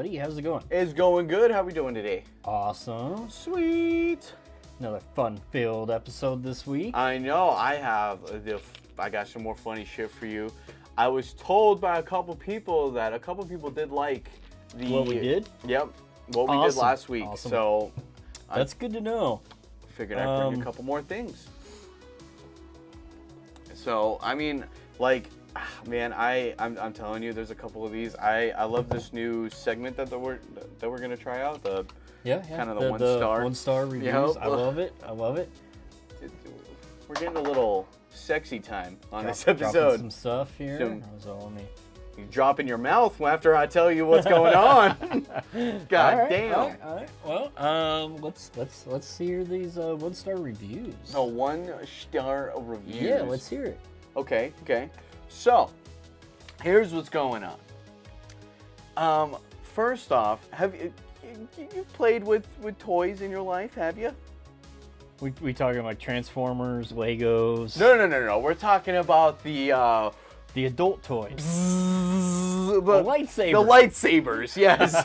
buddy. How's it going? It's going good. How we doing today? Awesome. Sweet. Another fun-filled episode this week. I know. I got some more funny shit for you. I was told by a couple people that a couple people did like What we did? Yep. What we did last week. Awesome. So that's good to know. Figured I'd bring a couple more things. So I mean, like, man, I'm telling you, there's a couple of these. I love this new segment that we're gonna try out. The kind of the one star reviews. Yep. I love it. I love it. We're getting a little sexy time on this Dropping episode. some stuff here. That was all me. You drop in your mouth after I tell you what's going on. God damn. All right. Well, let's hear these one-star reviews. A 1-star reviews. Yeah, let's hear it. Okay. So, here's what's going on. First off, have you played with toys in your life? Have you? We talking like Transformers, Legos? No. We're talking about the adult toys. The lightsabers. The lightsabers, yes.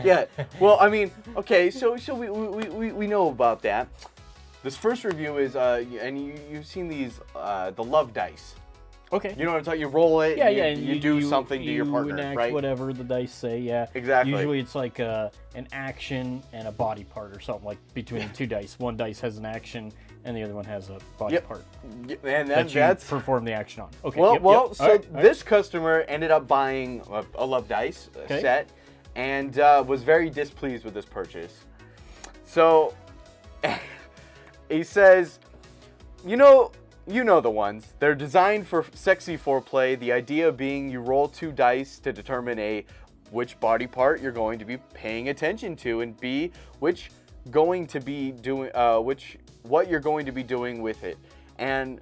Yeah. Well, I mean, okay, so we know about that. This first review is, and you've seen these, the love dice. Okay. You know what I'm talking? You roll it. Yeah, and you do something to your partner, enact right? Whatever the dice say. Yeah. Exactly. Usually it's like an action and a body part or something, like between the two dice. One dice has an action and the other one has a body part. And that you that's perform the action on. Okay. Well, so All right. this customer ended up buying a love dice set and was very displeased with this purchase. So he says, you know the ones. They're designed for sexy foreplay. The idea being you roll 2 dice to determine which body part you're going to be paying attention to, and B, what you're going to be doing with it. And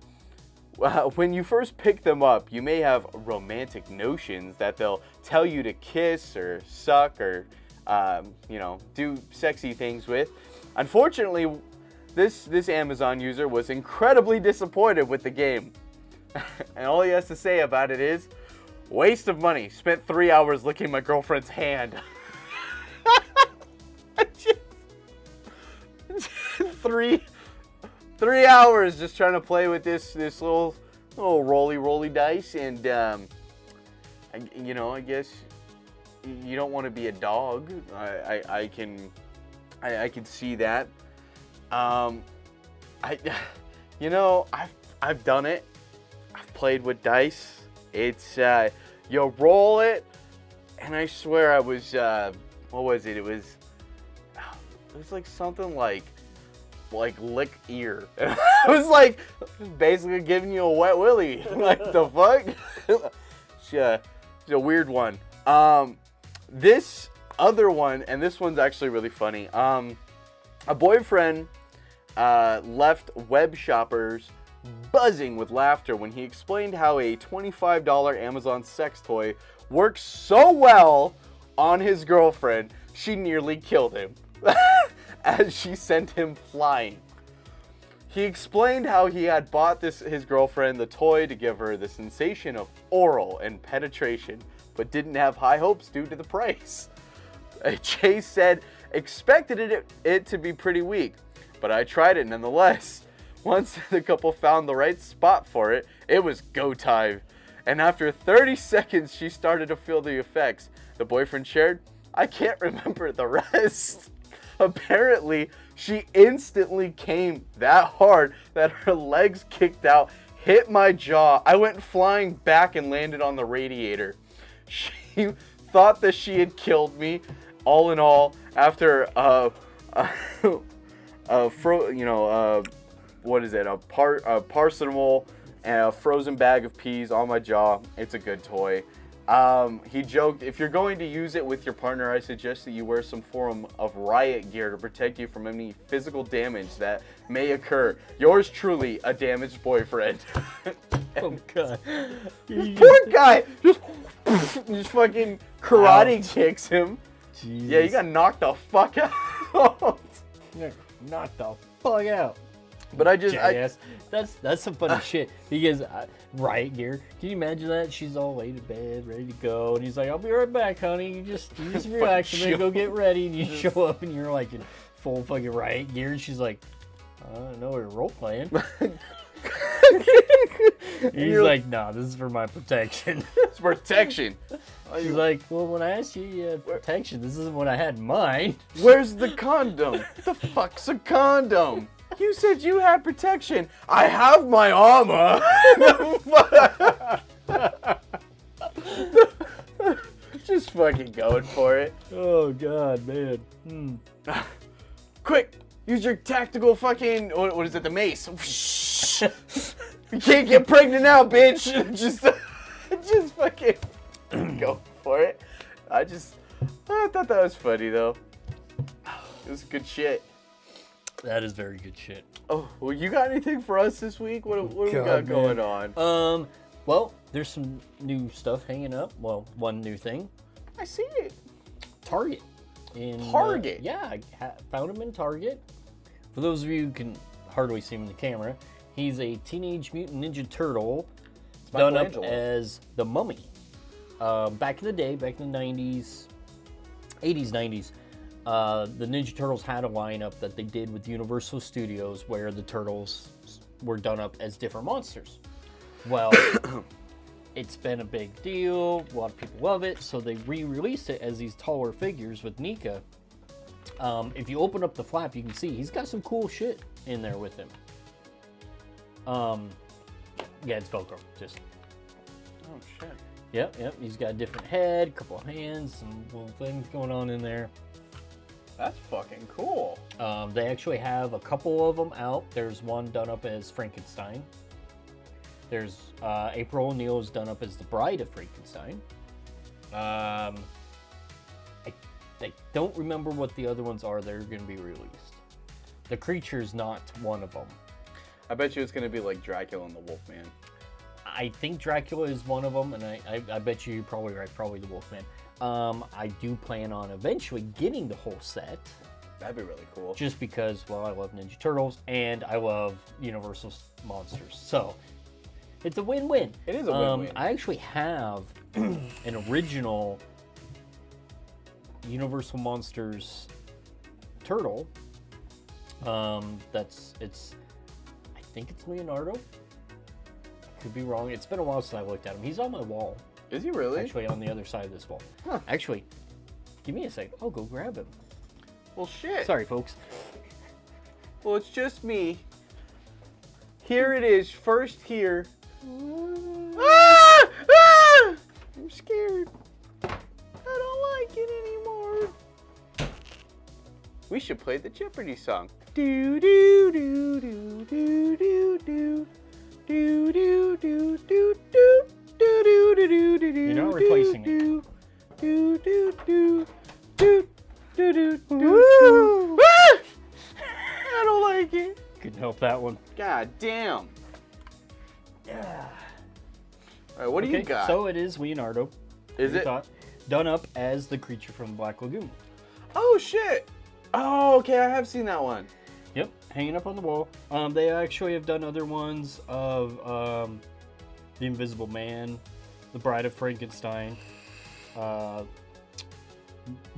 when you first pick them up, you may have romantic notions that they'll tell you to kiss or suck or do sexy things with. Unfortunately, this Amazon user was incredibly disappointed with the game. And all he has to say about it is, waste of money. Spent 3 hours licking my girlfriend's hand. Three hours just trying to play with this little roly dice, and I guess you don't want to be a dog. I can see that. I've done it. I've played with dice. It's you roll it, and I swear I was what was it? It was like something like lick ear. It was like basically giving you a wet willy. Like, the fuck? It's a weird one. This other one, and this one's actually really funny. A boyfriend left web shoppers buzzing with laughter when he explained how a $25 Amazon sex toy works so well on his girlfriend, she nearly killed him as she sent him flying. He explained how he had bought his girlfriend the toy to give her the sensation of oral and penetration, but didn't have high hopes due to the price. Chase said, expected it to be pretty weak, but I tried it nonetheless. Once the couple found the right spot for it, it was go time. And after 30 seconds, she started to feel the effects. The boyfriend shared, I can't remember the rest. Apparently, she instantly came that hard that her legs kicked out, hit my jaw. I went flying back and landed on the radiator. She thought that she had killed me. All in all, after a parcel and a frozen bag of peas on my jaw, it's a good toy. He joked, if you're going to use it with your partner, I suggest that you wear some form of riot gear to protect you from any physical damage that may occur. Yours truly, a damaged boyfriend. Oh, God. Poor guy just fucking karate kicks him. Jesus. Yeah, you got knocked the fuck out. Knock the fuck out. But I just, Jackass. That's some funny shit. Because riot gear. Can you imagine that? She's all laid in bed, ready to go, and he's like, "I'll be right back, honey. You just relax. I'm gonna go get ready." And you show up, and you're like in full fucking riot gear, and she's like, "I don't know, you're role playing." He's like, "No, this is for my protection." It's protection. She's like, "Well, when I asked you protection, this isn't what I had in mind." Where's the condom? The fuck's a condom? You said you had protection. I have my armor. Just fucking going for it. Oh god, man. Quick, use your tactical fucking, what is it, the mace. You can't get pregnant now, bitch. Just fucking go for it. I thought that was funny though. It was good shit. That is very good shit. Oh, well, you got anything for us this week? What do we got going on? Well, there's some new stuff hanging up. Well, one new thing. I see it. Target. Target? Yeah, I found him in Target. For those of you who can hardly see him in the camera, he's a Teenage Mutant Ninja Turtle done up as the Mummy. Back in the day, back in the 90s, 80s, 90s, the Ninja Turtles had a lineup that they did with Universal Studios where the Turtles were done up as different monsters. Well, it's been a big deal. A lot of people love it, so they re-released it as these taller figures with Nika. If you open up the flap, you can see he's got some cool shit in there with him. Yeah, it's Velcro. Just. Oh shit. Yep. He's got a different head, a couple of hands, some little things going on in there. That's fucking cool. They actually have a couple of them out. There's one done up as Frankenstein. There's April O'Neil is done up as the Bride of Frankenstein. I don't remember what the other ones are that are going to be released. The Creature's not one of them. I bet you it's going to be like Dracula and the Wolfman. I think Dracula is one of them, and I bet you're probably right, probably the Wolfman. I do plan on eventually getting the whole set. That'd be really cool. Just because, well, I love Ninja Turtles, and I love Universal Monsters. So, it's a win-win. It is a win-win. I actually have an original Universal Monsters turtle. I think it's Leonardo. Could be wrong. It's been a while since I looked at him. He's on my wall. Is he really? Actually, on the other side of this wall. Huh. Actually, give me a sec. I'll go grab him. Well, shit. Sorry, folks. Well, it's just me. Here it is, first here. Ah! Ah! I'm scared. I don't like it anymore. We should play the Jeopardy song. Do do do do do do do do do do do do. You're not replacing it. I don't like it. Couldn't help that one. God damn. Yeah. All right, what do you got? So it is Leonardo. Is it? Done up as the creature from the Black Lagoon. Oh, shit. Oh, okay, I have seen that one. Yep, hanging up on the wall. They actually have done other ones of The Invisible Man, The Bride of Frankenstein, The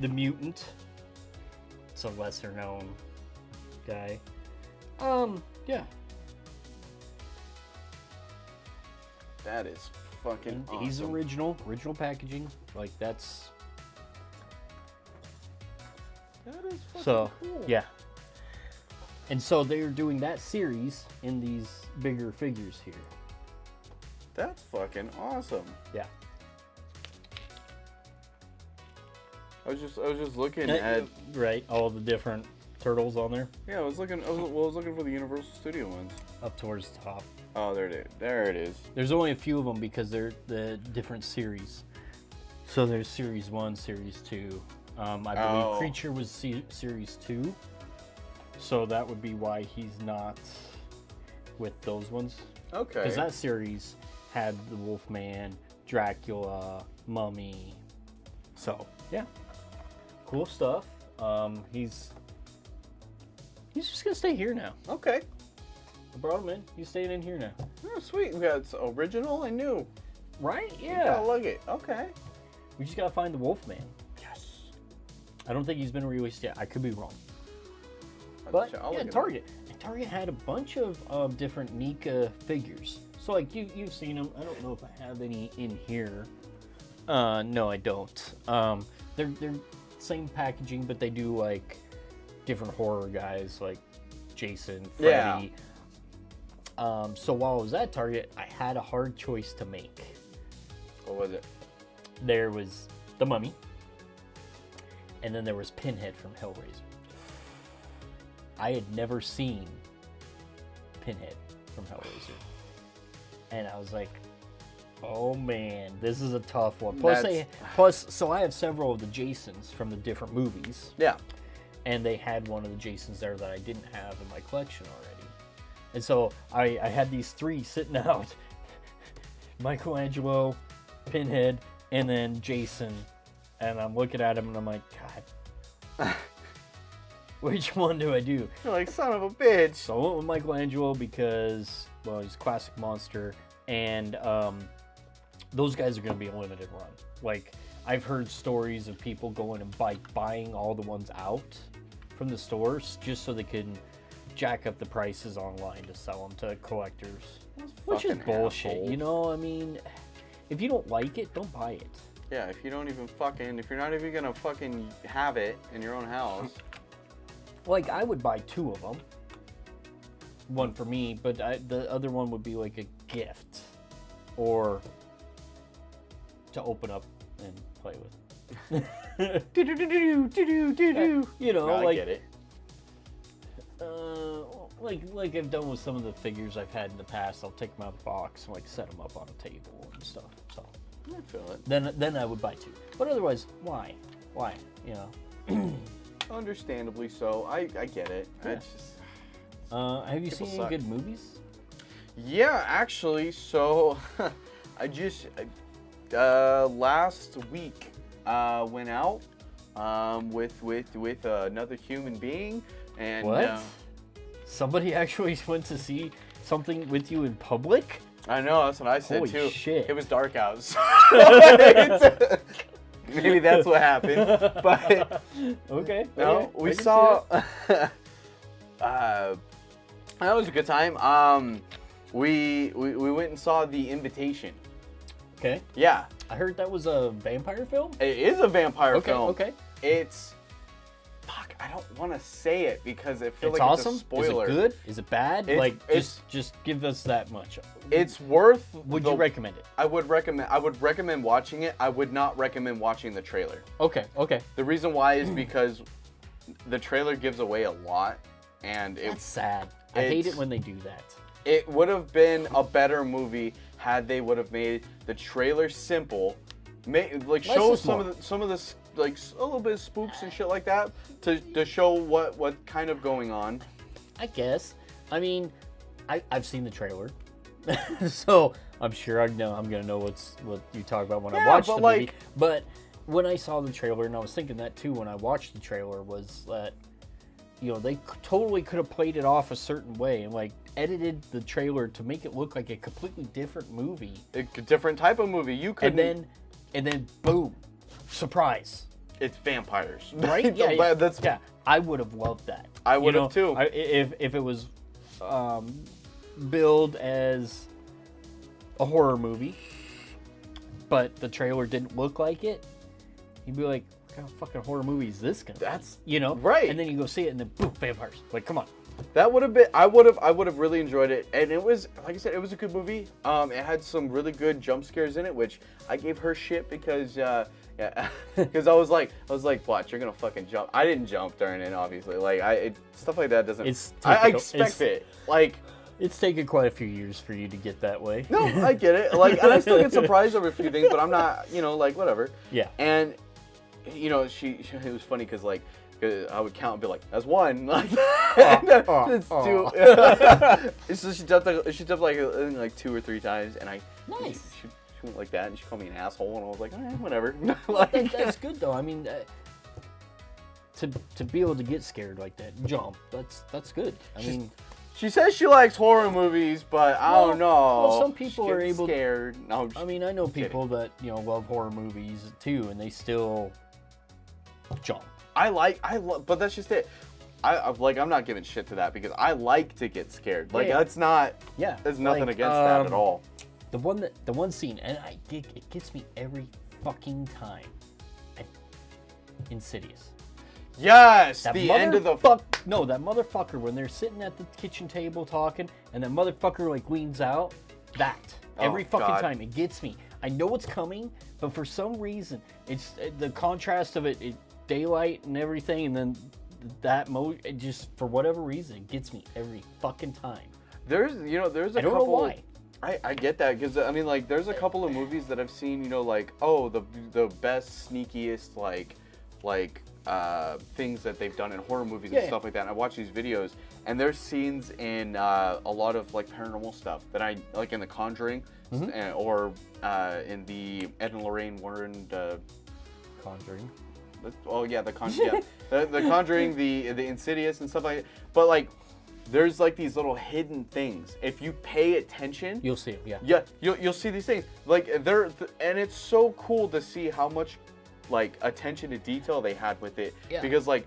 Mutant. It's a lesser known guy. Yeah. That is fucking awesome. He's original packaging. Like that's. That is fucking cool. Yeah. And so they're doing that series in these bigger figures here. That's fucking awesome. Yeah. I was just looking at right all the different turtles on there. Yeah, I was looking for the Universal Studio ones. Up towards the top. Oh, there it is. There it is. There's only a few of them because they're the different series. So there's Series 1, Series 2. I believe Creature was Series 2. So that would be why he's not with those ones. Okay. Because that series had the Wolfman, Dracula, Mummy. So, yeah. Cool stuff. He's just going to stay here now. Okay. I brought him in. He's staying in here now. Oh, sweet. We got original and new. Right? Yeah. You gotta lug it. Okay. We just gotta find the Wolfman. Yes. I don't think he's been released yet. I could be wrong. But yeah, Target. And Target had a bunch of different Nika figures. So like you've seen them. I don't know if I have any in here. No, I don't. They're same packaging, but they do like different horror guys like Jason, Freddy. Yeah. So while I was at Target, I had a hard choice to make. What was it? There was the Mummy, and then there was Pinhead from Hellraiser. I had never seen Pinhead from Hellraiser, and I was like, oh man, this is a tough one. Plus, so I have several of the Jasons from the different movies. Yeah. And they had one of the Jasons there that I didn't have in my collection already. And so I had these three sitting out. Michelangelo, Pinhead, and then Jason. And I'm looking at him and I'm like, God, which one do I do? You're like, son of a bitch. So I went with Michelangelo because, well, he's a classic monster. And those guys are going to be a limited run. Like, I've heard stories of people going and buying all the ones out from the stores just so they can jack up the prices online to sell them to collectors. Which is bullshit, assholes. You know? I mean, if you don't like it, don't buy it. Yeah, if you're not even gonna fucking have it in your own house. Like, I would buy two of them. One for me, but the other one would be like a gift. Or to open up and play with. You know, I like, get it. Like I've done with some of the figures I've had in the past. I'll take them out of the box and like set them up on a table and stuff. So I feel it. Then I would buy two. But otherwise, why? You know. Understandably so. I get it. Yeah. It's just, have you seen any good movies? Yeah, actually. So I just last week went out with another human being, and what? Somebody actually went to see something with you in public? I know, that's what I said. Holy too. Shit. It was dark out. So maybe that's what happened. But okay. No, we saw. That was a good time. We went and saw The Invitation. Okay. Yeah. I heard that was a vampire film? It is a vampire film. Okay. It's... Fuck, I don't want to say it because it feels it's like awesome. It's a spoiler. Is it good? Is it bad? It's just give us that much. It's worth... Would you recommend it? I would recommend watching it. I would not recommend watching the trailer. Okay. The reason why is because the trailer gives away a lot, and that's sad. I hate it when they do that. It would have been a better movie had they would have made the trailer simple, show some of the like a little bit of spooks and shit like that to show what kind of going on. I guess. I mean, I've seen the trailer, so I'm sure I'm gonna know what you talk about when I watch the movie. But when I saw the trailer, and I was thinking that too when I watched the trailer, was that, you know, they totally could have played it off a certain way and like edited the trailer to make it look like a completely different movie, a different type of movie. You could, and then boom, surprise, it's vampires, right? Yeah. I would have loved that. I would have too. If it was billed as a horror movie, but the trailer didn't look like it, you'd be like, what kind of fucking horror movie is this gonna be? You know, right? And then you go see it, and then boom, vampires. Like, come on. That would have been. I would have really enjoyed it, and it was, like I said, it was a good movie. It had some really good jump scares in it, which I gave her shit because, because I was like, watch, you're gonna fucking jump. I didn't jump during it, obviously. Like stuff like that doesn't. I expect it. Like, it's taken quite a few years for you to get that way. No, I get it. Like, and I still get surprised over a few things, but I'm not, like, whatever. Yeah. And, it was funny because, like, I would count and be like, that's one. Like, it's two. So she jumped like 2 or 3 times, and nice. She went like that, and she called me an asshole, and I was like, all right, whatever. That's good though. I mean, to be able to get scared like that, jump. That's good. I mean, She says she likes horror movies, but I don't know. Well, some people She are gets able. Scared. No, I mean, I know people that love horror movies too, and they still jump. But that's just it. I'm not giving shit to that because I like to get scared. Like that's not. Yeah. There's nothing against that at all. The one scene, and it gets me every fucking time. Insidious. Yes, the end of the No, that motherfucker when they're sitting at the kitchen table talking, and that motherfucker like leans out. Every fucking time it gets me. I know it's coming, but for some reason, it's the contrast of it daylight and everything, and then it just for whatever reason it gets me every fucking time. There's a I don't know why. I get that because I mean like there's a couple of movies that I've seen like the best sneakiest like things that they've done in horror movies and stuff like that. And I watch these videos, and there's scenes in a lot of like paranormal stuff that I like in The Conjuring, or in the Ed and Lorraine Warren Conjuring. Oh yeah, the Conjuring, the Insidious and stuff like that. But like, there's like these little hidden things. If you pay attention, you'll see them. Yeah, you'll see these things. Like and it's so cool to see how much like attention to detail they had with it, because like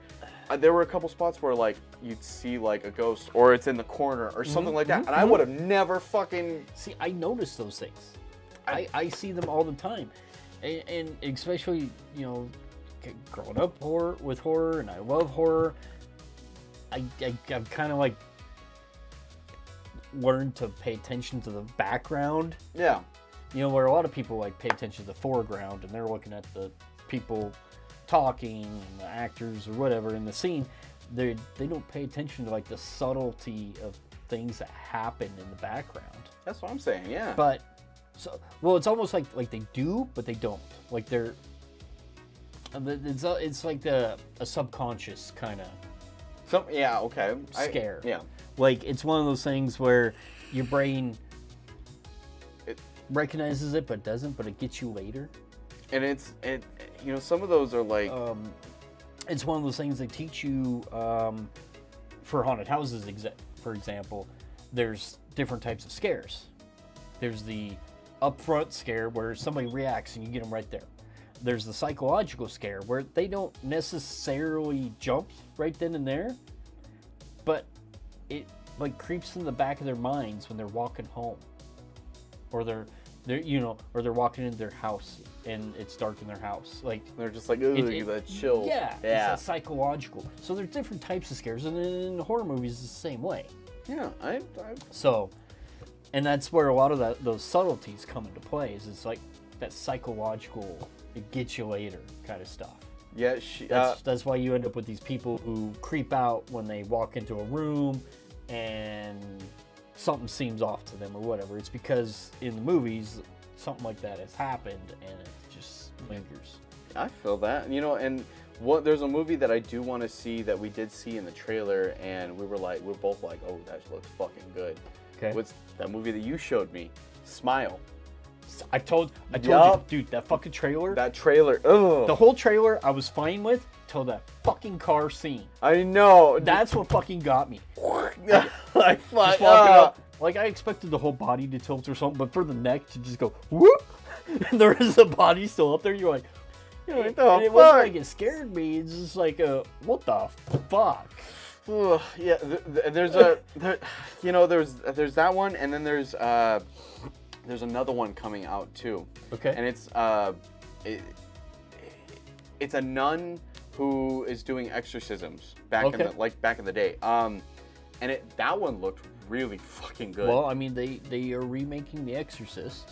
there were a couple spots where like you'd see like a ghost or it's in the corner or something like that, and I would have never fucking I noticed those things. I see them all the time, and especially growing up with horror, and I love horror. I've kind of like learned to pay attention to the background. Yeah. Where a lot of people like pay attention to the foreground and they're looking at the people talking and the actors or whatever in the scene. They don't pay attention to like the subtlety of things that happen in the background. That's what I'm saying. Yeah. But it's almost like they do, but they don't. Like it's like a subconscious kind of scare. Yeah. Like it's one of those things where your brain recognizes it but doesn't, but it gets you later. And some of those are like it's one of those things they teach you for haunted houses. For example, there's different types of scares. There's the upfront scare where somebody reacts and you get them right there. There's the psychological scare where they don't necessarily jump right then and there, but it like creeps in the back of their minds when they're walking home, or they're walking into their house and it's dark in their house. Like they're just like, ooh, that chill. Yeah. It's psychological. So there's different types of scares, and in horror movies it's the same way. Yeah, and that's where a lot of those subtleties come into play. It's like that psychological, it gets you later kind of stuff. Yeah, that's why you end up with these people who creep out when they walk into a room and something seems off to them or whatever. It's because in the movies something like that has happened and it just lingers. I feel that. And there's a movie that I do want to see that we did see in the trailer, and we're both like, oh, that looks fucking good. Okay. What's that movie that you showed me? Smile. I told you, dude, that fucking trailer. That trailer. Ugh. The whole trailer I was fine with till that fucking car scene. I know. That's what fucking got me. Just walking up. Like, I expected the whole body to tilt or something, but for the neck to just go whoop, and there is a body still up there. You're like, what the fuck? It wasn't like it scared me. It's just like, what the fuck? Yeah, there's that one, and then there's another one coming out too. Okay. And it's a nun who is doing exorcisms back in the day. And that one looked really fucking good. Well, I mean, they are remaking The Exorcist.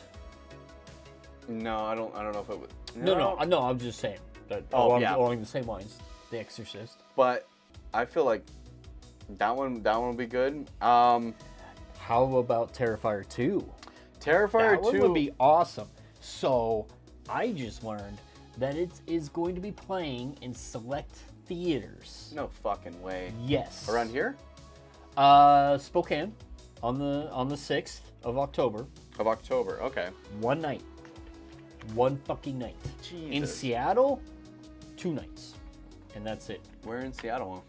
No, I don't know if it would. No, I'm just saying that along the same lines, The Exorcist. But I feel like that one will be good. How about Terrifier 2? Terrifier 2 would be awesome. So I just learned that it is going to be playing in select theaters. No fucking way. Yes. Around here? Spokane, on the 6th of October. Okay. One night. One fucking night. Jesus. In Seattle, 2 nights. And that's it. Where in Seattle?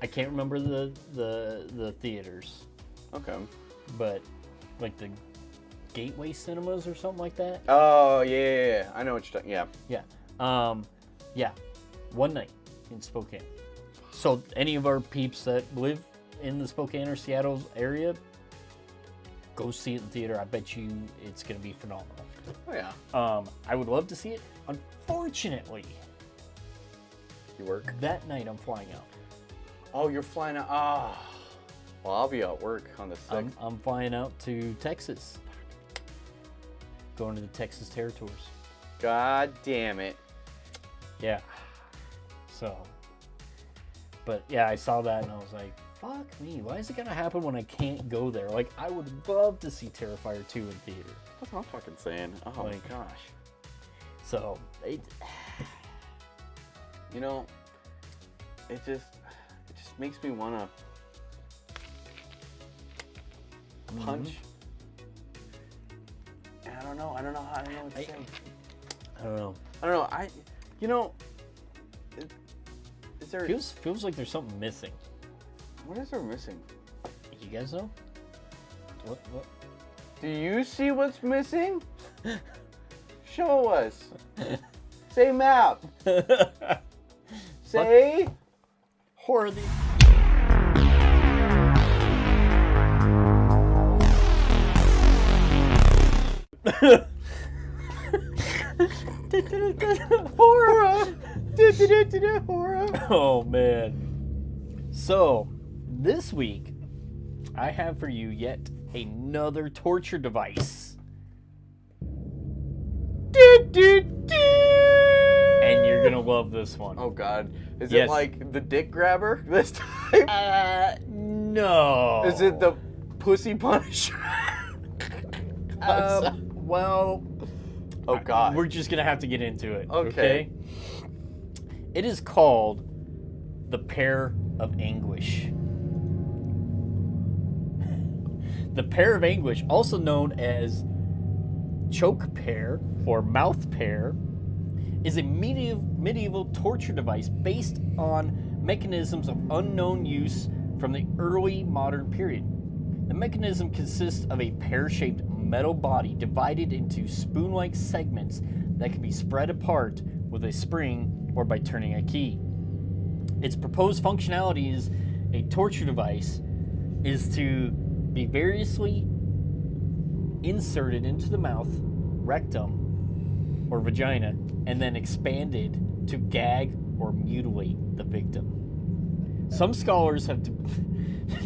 I can't remember the theaters. Okay. But like the Gateway Cinemas or something like that. Oh, yeah. I know what you're talking. Yeah. Yeah. One night in Spokane. So any of our peeps that live in the Spokane or Seattle area, go see it in theater. I bet you it's going to be phenomenal. Oh, yeah. I would love to see it. Unfortunately, You work? that night I'm flying out. Oh, you're flying out. Ah. Well, I'll be at work on the 6th. I'm flying out to Texas. Going to the Texas Territories. God damn it. Yeah. So, but yeah, I saw that and I was like, fuck me. Why is it going to happen when I can't go there? Like, I would love to see Terrifier 2 in theater. That's what I'm fucking saying. Oh, Like- my gosh. So, You know, it just makes me want to punch. And I don't know what to say. I don't know. Is there, Feels like there's something missing. what is there missing? You guys know? What? Do you see what's missing? Show us. Say map. Say Horror the... horror. Horror. Oh man. So, this week I have for you yet another torture device. And you're gonna love this one. Oh God. Is Yes. it like the dick grabber this time? No. Is it the pussy punisher? Well, Oh God. we're just gonna have to get into it. Okay. It is called the Pear of Anguish. The Pear of Anguish, also known as choke pear or mouth pear, is a medieval torture device based on mechanisms of unknown use from the early modern period. The mechanism consists of a pear-shaped metal body divided into spoon-like segments that can be spread apart with a spring or by turning a key. Its proposed functionality as a torture device is to be variously inserted into the mouth, rectum, or vagina, and then expanded to gag or mutilate the victim. Some scholars have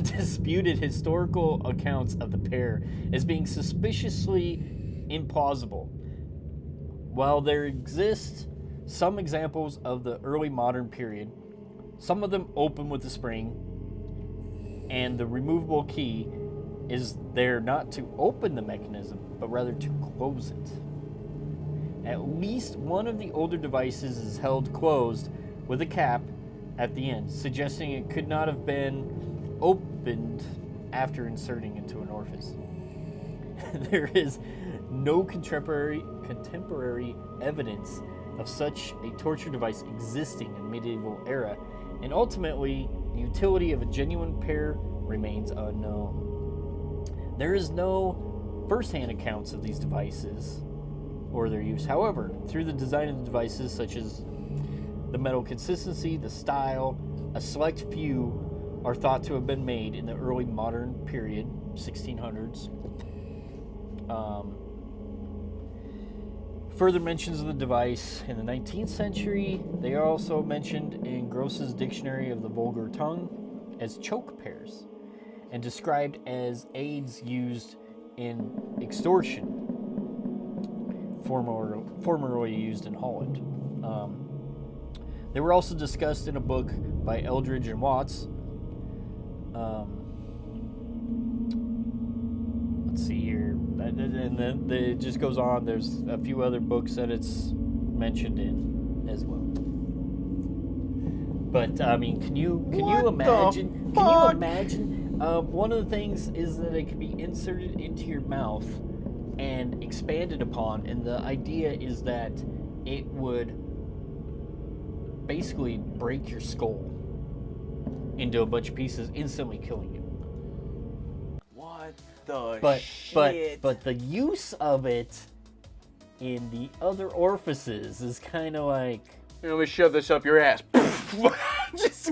disputed historical accounts of the pear as being suspiciously implausible. While there exist some examples of the early modern period, some of them open with a spring, and the removable key is there not to open the mechanism, but rather to close it. At least one of the older devices is held closed with a cap at the end, suggesting it could not have been opened after inserting into an orifice. There is no contemporary evidence of such a torture device existing in medieval era, and ultimately, the utility of a genuine pear remains unknown. There is no first-hand accounts of these devices or their use. However, through the design of the devices, such as the metal consistency, the style, a select few are thought to have been made in the early modern period, 1600s. Further mentions of the device in the 19th century. They are also mentioned in Gross's Dictionary of the Vulgar Tongue as choke pears, and described as aids used in extortion, formerly used in Holland. They were also discussed in a book by Eldridge and Watts. Let's see here. And then it just goes on. There's a few other books that it's mentioned in as well. But I mean, can you imagine? Can you imagine? One of the things is that it can be inserted into your mouth and expanded upon, and the idea is that it would basically break your skull into a bunch of pieces, instantly killing you. shit? But the use of it in the other orifices is kind of like... Let me shove this up your ass. Just...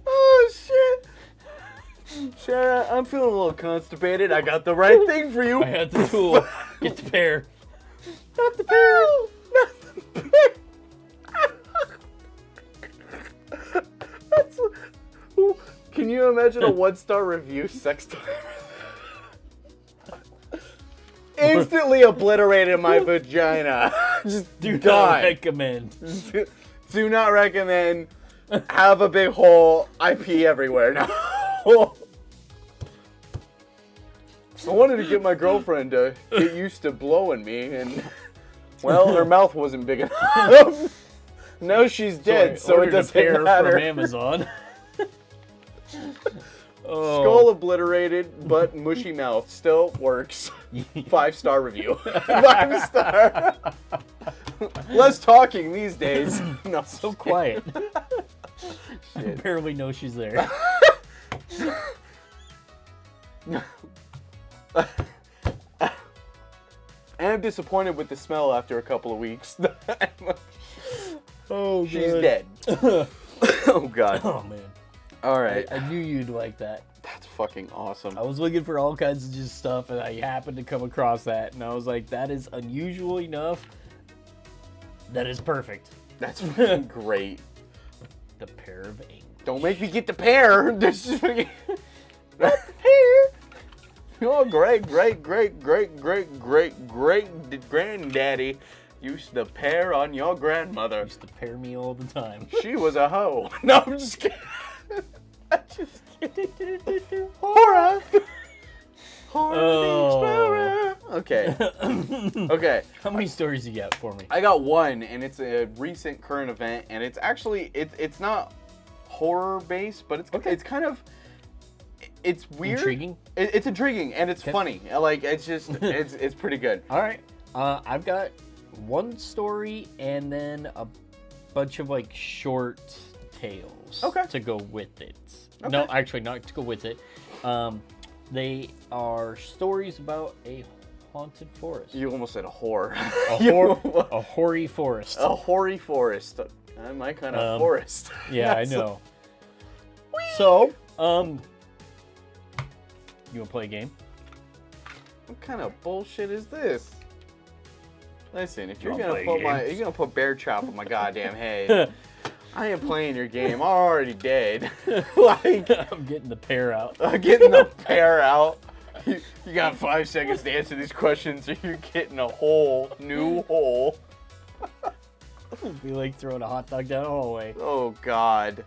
Oh, shit. Sarah, I'm feeling a little constipated. I got the right thing for you. I got the tool. Get the pear. Not the pear. Not the pear. Can you imagine a 1-star review sex toy? Instantly obliterated my vagina. Just Do gone. not recommend. Do not recommend. Have a big hole. I pee everywhere now. I wanted to get my girlfriend to get used to blowing me, and well, her mouth wasn't big enough. Now she's dead, so it doesn't matter. From Amazon. Oh. Skull obliterated, but mushy mouth still works. 5-star review. 5-star. Less talking these days. No, so quiet. I barely know she's there. And I'm disappointed with the smell after a couple of weeks. Oh, she's dead. Oh, God. Oh, man. All right. I knew you'd like that. That's fucking awesome. I was looking for all kinds of just stuff, and I happened to come across that, and I was like, that is unusual enough. That is perfect. That's fucking great. The Pear of Anguish. Don't make me get the pear. This is fucking... Not the pear. Oh, great granddaddy used to pear on your grandmother. Used to pear me all the time. She was a hoe. No, I'm just kidding. I'm just kidding. Horror. Horror. Okay. Okay. How many stories you got for me? I got one, and it's a recent current event, and it's actually it's not horror based, but it's kind of it's weird. Intriguing. It's intriguing and it's funny. Like it's just it's pretty good. All right. I've got one story and then a bunch of like short tales. Okay. To go with it. Okay. No, actually not to go with it. They are stories about a haunted forest. You almost said a whore. A hoary forest. A hoary forest. My kind of forest. Yeah, I know. So, you wanna play a game? What kind of bullshit is this? Listen, if you're Wanna gonna put bear chop on my goddamn head, I ain't playing your game. I'm already dead. Like I'm getting the pear out. I'm getting the pear out. You got 5 seconds to answer these questions, or you're getting a whole new hole. It'd be like throwing a hot dog down a hallway. Oh God.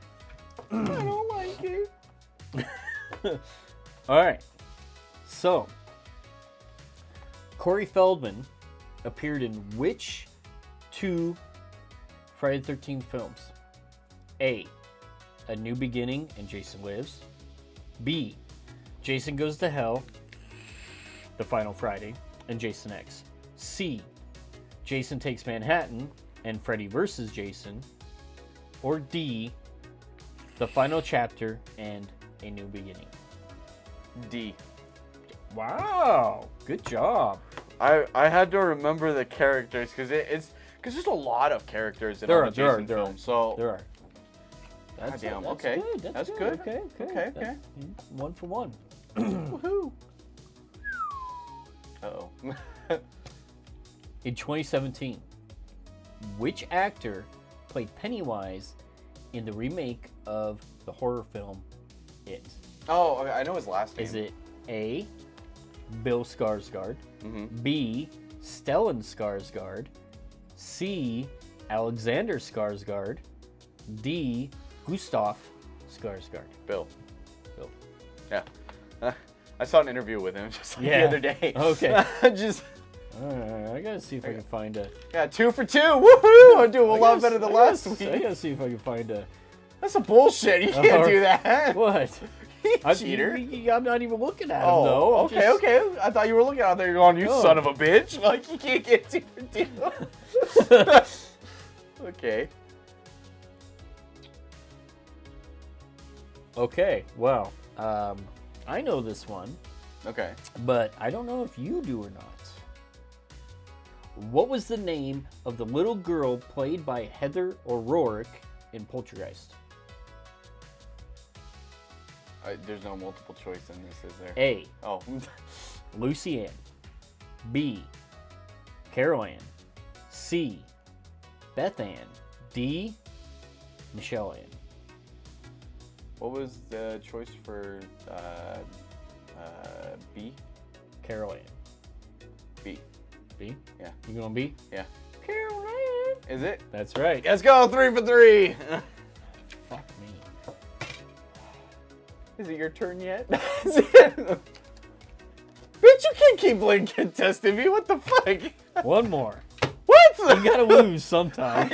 I don't like it. All right. So, Corey Feldman appeared in which 2 Friday the 13th films? A New Beginning and Jason Lives. B, Jason Goes to Hell, The Final Friday, and Jason X. C, Jason Takes Manhattan and Freddy vs. Jason. Or D, The Final Chapter and A New Beginning. D. Wow, good job. I had to remember the characters because there's a lot of characters in all the Jason films. So there are. That's damn. That's Okay. Good. That's good. Okay. Okay. That's 1 for 1. Woohoo. Uh-oh. In 2017, which actor played Pennywise in the remake of the horror film It? Oh, okay, I know his last name. Is it A, Bill Skarsgård, Mm-hmm. B, Stellan Skarsgård, C, Alexander Skarsgård, D, Gustav Skarsgård? Bill. Bill. Yeah. I saw an interview with him just the other day. Okay. Just. I gotta see if I can find a. Yeah, 2 for 2. Woohoo! I'm doing a lot better than last week. I gotta see if I can find a. That's a bullshit. You can't do that. What? Cheater. I'm not even looking at him, though. Okay. I thought you were looking out there going, you son of a bitch. Like, you can't get 2 for 2. Okay. Okay, well, I know this one, Okay. but I don't know if you do or not. What was the name of the little girl played by Heather O'Rourke in Poltergeist? There's no multiple choice in this, is there? A. Oh. Lucy Ann. B. Carol Ann. C. Beth Ann. D. Michelle Ann. What was the choice for B? Carol Ann. B. B? Yeah. You going B? Yeah. Carol Ann. Is it? That's right. Let's go. 3 for 3. Fuck me. Is it your turn yet? Bitch, you can't keep contesting me. What the fuck? One more. What? You gotta lose sometime.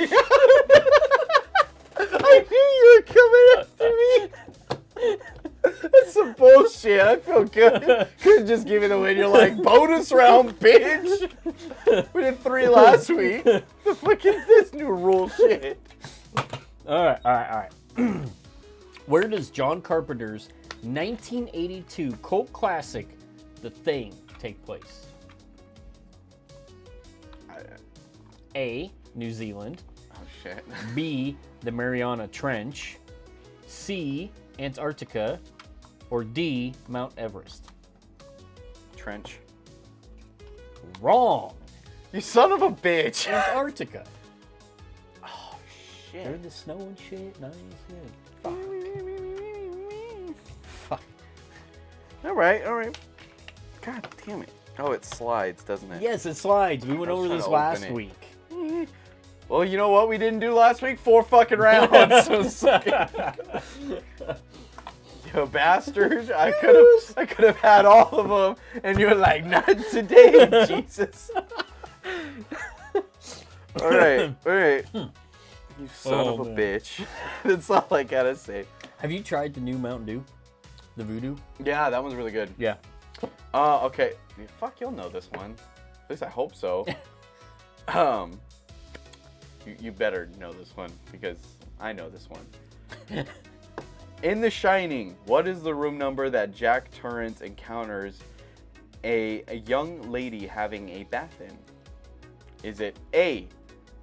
I knew you were coming after me. That's some bullshit. I feel good. Could just give it away. You're like, bonus round, bitch. We did 3 last week. The fuck is this new rule shit? All right. Where does John Carpenter's 1982 cult classic, The Thing, take place? A. New Zealand. Oh, shit. B. The Mariana Trench. C. Antarctica. Or D. Mount Everest. Trench. Wrong. You son of a bitch. Antarctica. Oh, They're shit. in the snow and shit. Nice. Yeah. Fuck. All right. God damn it. Oh, it slides, doesn't it? Yes, it slides. We went I was over trying this to last open it. week. Well, you know what we didn't do last week? 4 fucking rounds. You bastard. I could have had all of them. And you were like, not today, Jesus. All right. You son of a bitch. That's all I gotta say. Have you tried the new Mountain Dew? The Voodoo? Yeah, that one's really good. Yeah. Okay. Fuck, you'll know this one. At least I hope so. You better know this one because I know this one. In The Shining, what is the room number that Jack Torrance encounters a young lady having a bath in? Is it A,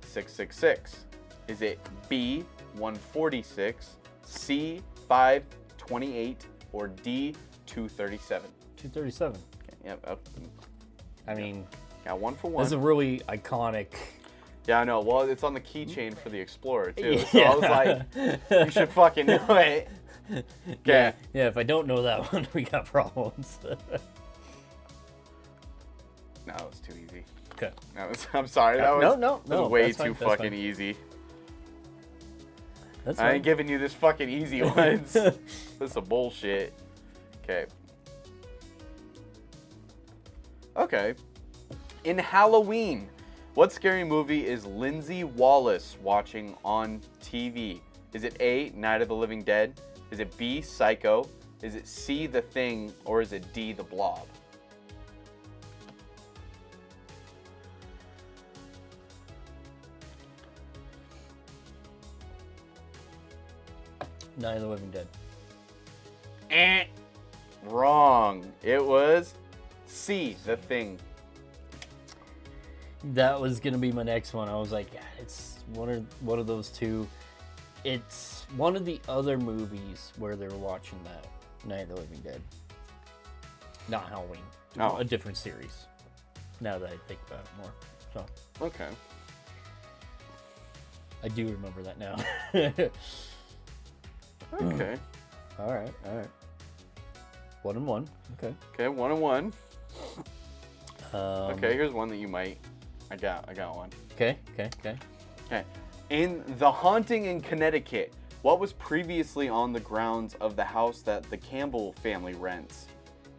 666? Is it B, 146, C, 528, or D, 237? 237. Okay, yep. I mean, Got 1 for 1. that's a really iconic. Yeah, I know. Well, it's on the keychain for the Explorer, too. So I was like, you should fucking know it. Okay. Yeah, if I don't know that one, we got problems. No, it was too easy. Okay. I'm sorry. That was, No, was way that's fine, too that's fucking fine. easy. That's I fine. ain't giving you this fucking easy ones. This is some bullshit. Okay. Okay. In Halloween, what scary movie is Lindsay Wallace watching on TV? Is it A, Night of the Living Dead? Is it B, Psycho? Is it C, The Thing? Or is it D, The Blob? Night of the Living Dead. Wrong. It was C, The Thing. That was gonna be my next one. I was like, yeah, it's one of those two. It's one of the other movies where they were watching that Night of the Living Dead. Not Halloween. Oh. A different series. Now that I think about it more. So Okay. I do remember that now. Okay. All right. 1-1. Okay. Okay, 1 and 1. Um, Okay, here's one that you might. I got one. Okay. Okay. In The Haunting in Connecticut, what was previously on the grounds of the house that the Campbell family rents?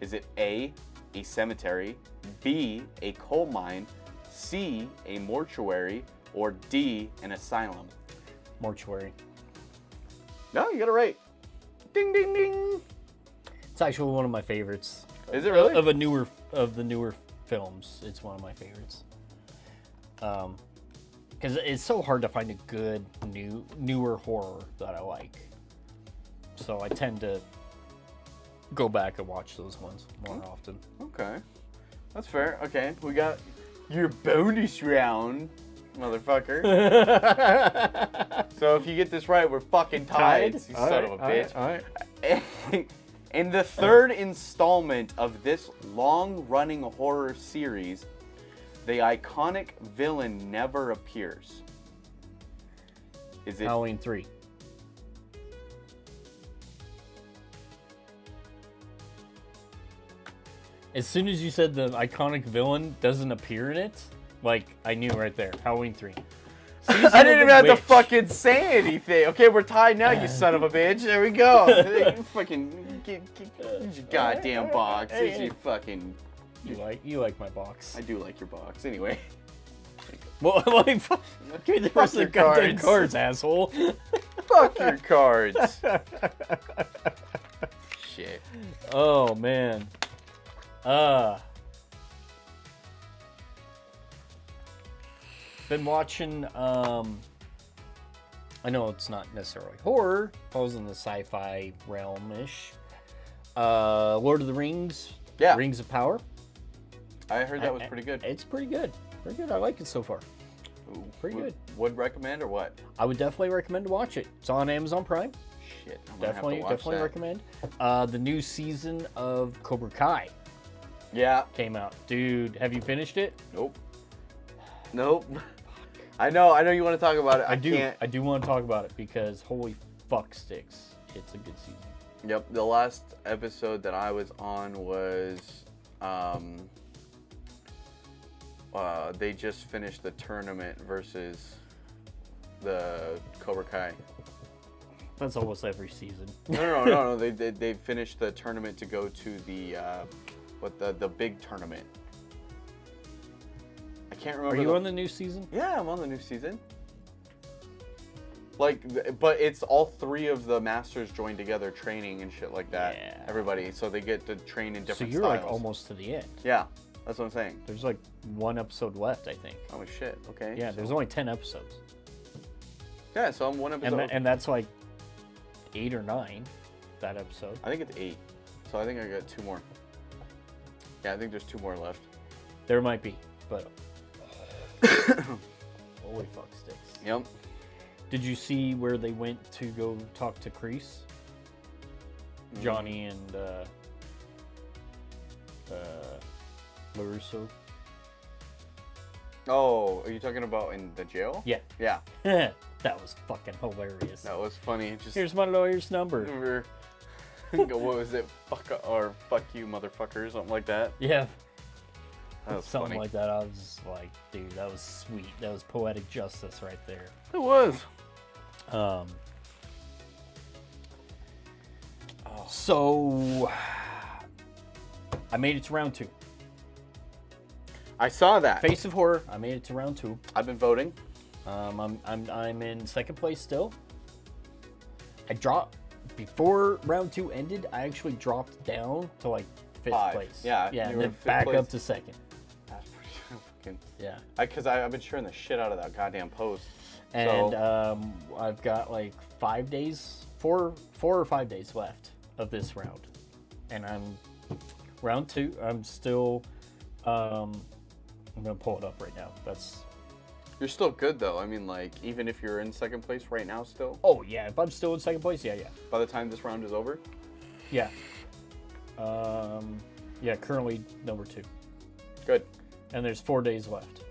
Is it A, a cemetery, B, a coal mine, C, a mortuary, or D, an asylum? Mortuary. No, you got it right. Ding, ding, ding. It's actually one of my favorites. Is it really? Of the newer films, it's one of my favorites. Because it's so hard to find a good newer horror that I like. So I tend to go back and watch those ones more often. Okay. That's fair. Okay, we got your bonus round, motherfucker. So if you get this right, we're fucking tied. You son of a bitch. All right. In the third installment of this long-running horror series, the iconic villain never appears. Is it Halloween 3? As soon as you said the iconic villain doesn't appear in it, like, I knew right there. Halloween 3. I didn't even have to fucking say anything. Okay, we're tied now, you son of a bitch. There we go. You fucking get your goddamn box. Hey. You fucking. You like my box. I do like your box. Anyway. Well, like, give me the rest of the goddamn cards, asshole. Fuck your cards. Shit. Oh man. Been watching, I know it's not necessarily horror, falls in the sci-fi realm-ish. Lord of the Rings, Yeah. Rings of Power. I heard that was pretty good. It's pretty good. Pretty good. I like it so far. Ooh, pretty good. Would recommend or what? I would definitely recommend to watch it. It's on Amazon Prime. Shit, I'm gonna Definitely, have to watch definitely that. recommend. The new season of Cobra Kai Yeah. came out. Dude, have you finished it? Nope. I know you want to talk about it. I do. Can't. I do want to talk about it because holy fuck sticks. It's a good season. Yep, the last episode that I was on was they just finished the tournament versus the Cobra Kai. That's almost every season. No. They finished the tournament to go to the the big tournament. I can't remember. Are you on the new season? Yeah, I'm on the new season. Like, but it's all three of the masters joined together training and shit like that. Yeah. Everybody, so they get to train in different So you're styles. like almost to the end. Yeah, that's what I'm saying. There's like one episode left, I think. Oh shit. Okay. Yeah, there's only 10 episodes. Yeah, so I'm one episode. And that's like 8 or 9, that episode. I think it's 8. So I think I got 2 more. Yeah, I think there's 2 more left. There might be, but holy fuck sticks. Yep. Did you see where they went to go talk to Kreese? Johnny and LaRusso? Oh, are you talking about in the jail? Yeah. Yeah. That was fucking hilarious. That was funny. Just Here's my lawyer's number. remember. What was it? Fuck you, motherfucker, or something like that. Yeah. That was Something funny. like that. I was just like, dude, that was sweet. That was poetic justice right there. It was. So I made it to round 2. I saw that. Face of Horror. I made it to round 2. I've been voting. I'm in second place still. I dropped before round 2 ended. I actually dropped down to like 5th 5. place. Yeah, yeah, you and were then in 5th back place. up to second. That's pretty fucking. Yeah, Because I've been sharing the shit out of that goddamn post. and So, I've got like 5 days, 4 or 5 days left of this round, and I'm round 2. I'm still. I'm gonna pull it up right now. That's. you're still good though. I mean, like, even if you're in second place right now, still. Oh yeah, if I'm still in second place, yeah. By the time this round is over. Yeah. Yeah, currently number 2. Good. And there's 4 days left.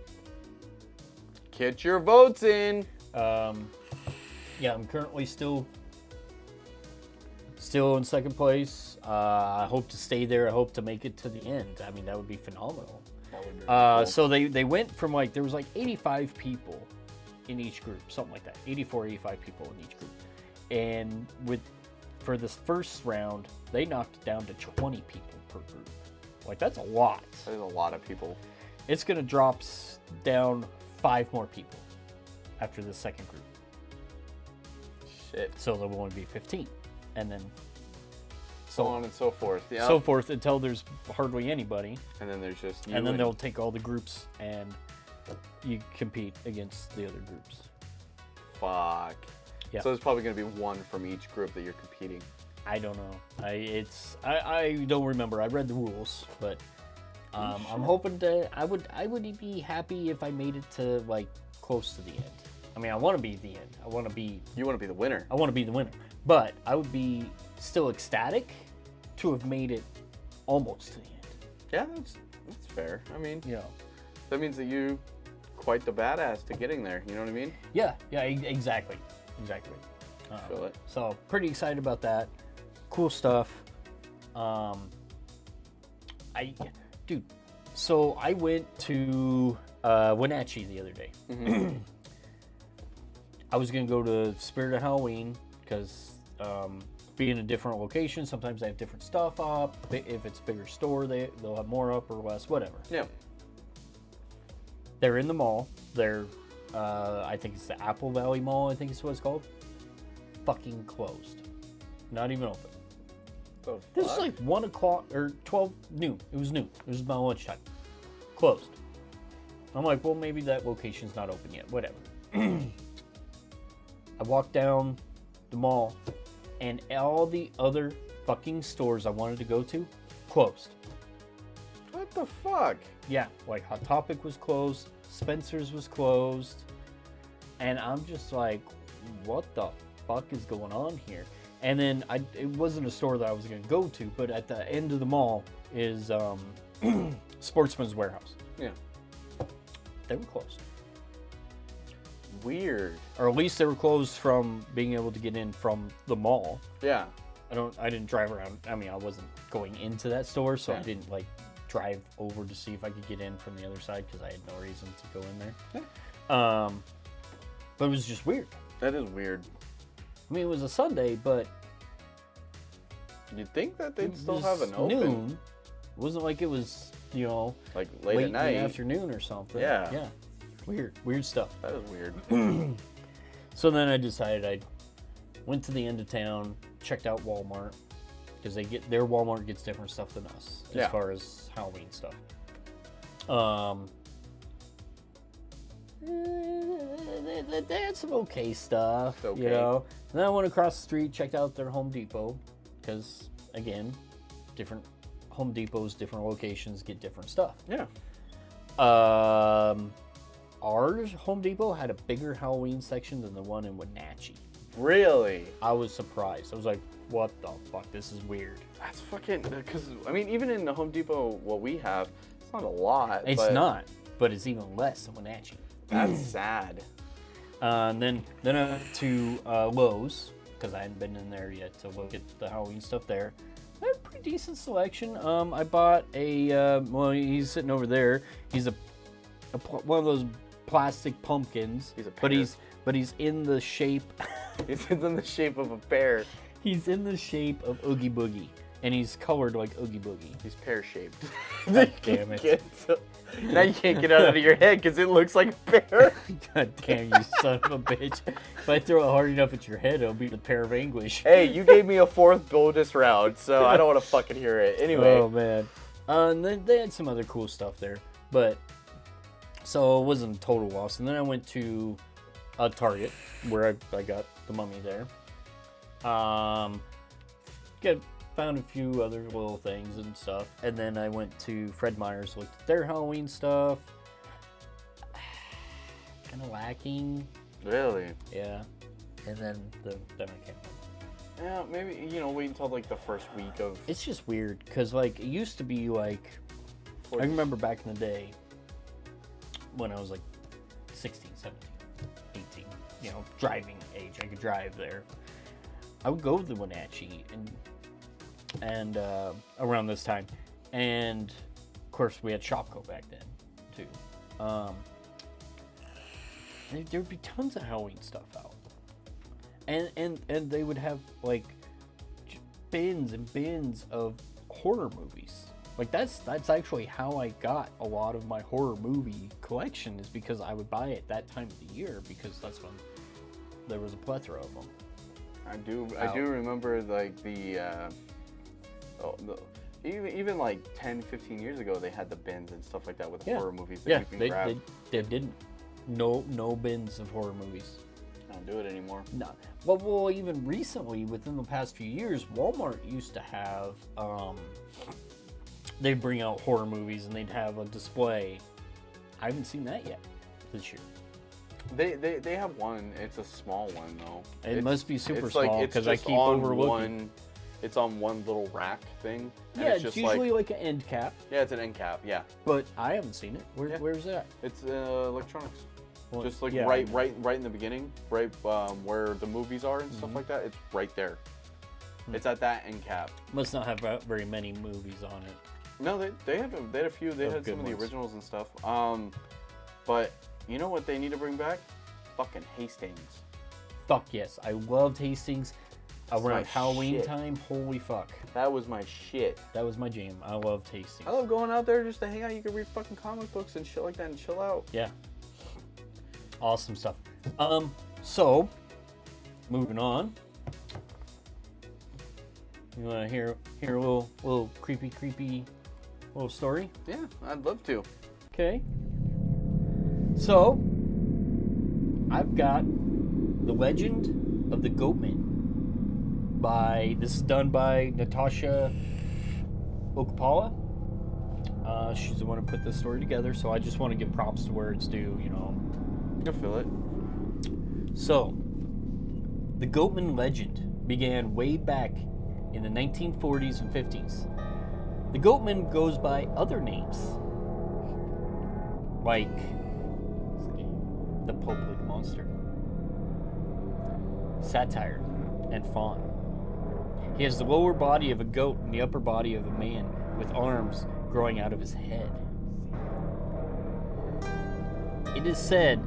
Get your votes in. Yeah, I'm currently still in second place. I hope to stay there. I hope to make it to the end. I mean, that would be phenomenal. That would be really cool. So they went from like, there was like 85 people in each group, something like that. 84, 85 people in each group. And for this first round, they knocked it down to 20 people per group. Like, that's a lot. There's a lot of people. It's going to drop down 5 more people after the second group. Shit. So there will only be 15. And then So on and so forth. Yeah. so forth until there's hardly anybody. and then there's just you And then they'll take all the groups and you compete against the other groups. Fuck. Yeah. So there's probably going to be one from each group that you're competing. I don't know. I don't remember. I read the rules, but I'm hoping to. I would be happy if I made it to like close to the end. I mean, I want to be at the end. I want to be. You want to be the winner. I want to be the winner, but I would be still ecstatic to have made it almost to the end. Yeah, that's fair. I mean, You know. that means that you quite the badass to getting there. You know what I mean? Yeah. Exactly. Feel it. So pretty excited about that. Cool stuff. Dude. So I went to Wenatchee the other day. Mm-hmm. I was gonna go to Spirit of Halloween because being in a different location, sometimes they have different stuff up. If it's a bigger store, they'll have more up or less, whatever. Yeah. They're in the mall. They're, I think it's the Apple Valley Mall, I think it's what it's called. Fucking closed. Not even open. This is like 1 o'clock or 12 noon. It was noon. It was about lunchtime. Closed. I'm like, well, maybe that location's not open yet. Whatever. I walked down the mall, and all the other fucking stores I wanted to go to closed. What the fuck? Yeah, like Hot Topic was closed, Spencer's was closed, and I'm just like, what the fuck is going on here? And then it wasn't a store that I was going to go to, but at the end of the mall is Sportsman's Warehouse. Yeah. They were closed. Weird. Or at least they were closed from being able to get in from the mall. Yeah. I didn't drive around. I mean, I wasn't going into that store, so Yeah. I didn't like drive over to see if I could get in from the other side because I had no reason to go in there. Yeah. But it was just weird. That is weird. I mean, it was a Sunday, but You'd think that they'd it still was have an open. noon. It wasn't like it was, Like late late at in night. the afternoon or something. Yeah. Yeah. Weird stuff. That is weird. So then I decided I went to the end of town, checked out Walmart, because their Walmart gets different stuff than us as far as Halloween stuff. They had some okay stuff, Okay. And then I went across the street, checked out their Home Depot, because again, different Home Depots, different locations get different stuff. Yeah. Our Home Depot had a bigger Halloween section than the one in Wenatchee. Really? I was surprised. I was like, what the fuck? This is weird. That's fucking. Because I mean, even in the Home Depot, what we have, it's not a lot. It's not, but it's even less than Wenatchee. That's sad. And then I went to Lowe's because I hadn't been in there yet to look at the Halloween stuff there. They had a pretty decent selection. I bought a well, he's sitting over there. He's one of those plastic pumpkins. He's a but pear. he's in the shape. It's in the shape of a pear. He's in the shape of Oogie Boogie, and he's colored like Oogie Boogie. He's pear shaped. God damn it! Now you can't get it out of your head because it looks like a pear. God damn you, son of a bitch! If I throw it hard enough at your head, it'll be the Pear of Anguish. Hey, you gave me a fourth bonus round, so I don't want to fucking hear it. Anyway. Oh man. And then they had some other cool stuff there, but so it wasn't a total loss. And then I went to a Target where I got the Mummy there. Found a few other little things and stuff, and then I went to Fred Meyer's, looked at their Halloween stuff. Kind of lacking. Really? Yeah. And then I came home. Yeah, maybe, wait until like the first week of... It's just weird, because like it used to be like, I remember back in the day when I was like 16, 17, 18, driving age, I could drive there. I would go to the Wenatchee and around this time, and of course we had Shopko back then too. There would be tons of Halloween stuff out, and they would have like bins and bins of horror movies. Like that's actually how I got a lot of my horror movie collection, is because I would buy it that time of the year, because that's when there was a plethora of them. I do remember like even like 10, 15 years ago, they had the bins and stuff like that with horror movies that you can grab. They didn't. No bins of horror movies. Oh, don't do it anymore. No. Well, even recently, within the past few years, Walmart used to have, they'd bring out horror movies and they'd have a display. I haven't seen that yet this year. They have one. It's a small one though. It must be super small because I keep overlooking. It's on one little rack thing. Yeah, it's just usually like an end cap. Yeah, it's an end cap. Yeah. But I haven't seen it. Where's that? It's electronics. Well, just like yeah, right in the beginning, right where the movies are and stuff like that. It's right there. It's at that end cap. Must not have very many movies on it. No, they had a few. They had some of the originals and stuff. But you know what they need to bring back? Fucking Hastings. Fuck yes, I loved Hastings. Around Halloween time, holy fuck. That was my shit. That was my jam. I loved Hastings. I love going out there just to hang out. You can read fucking comic books and shit like that and chill out. Yeah. Awesome stuff. So, moving on. You want to hear a little creepy little story? Yeah, I'd love to. Okay. So, I've got The Legend of the Goatman. This is done by Natasha Okpala. She's the one who put this story together, so I just want to give props to where it's due, you know. I feel it. So, the Goatman legend began way back in the 1940s and 50s. The Goatman goes by other names, like the Public Monster, Satire, and Fawn. He has the lower body of a goat and the upper body of a man with arms growing out of his head. It is said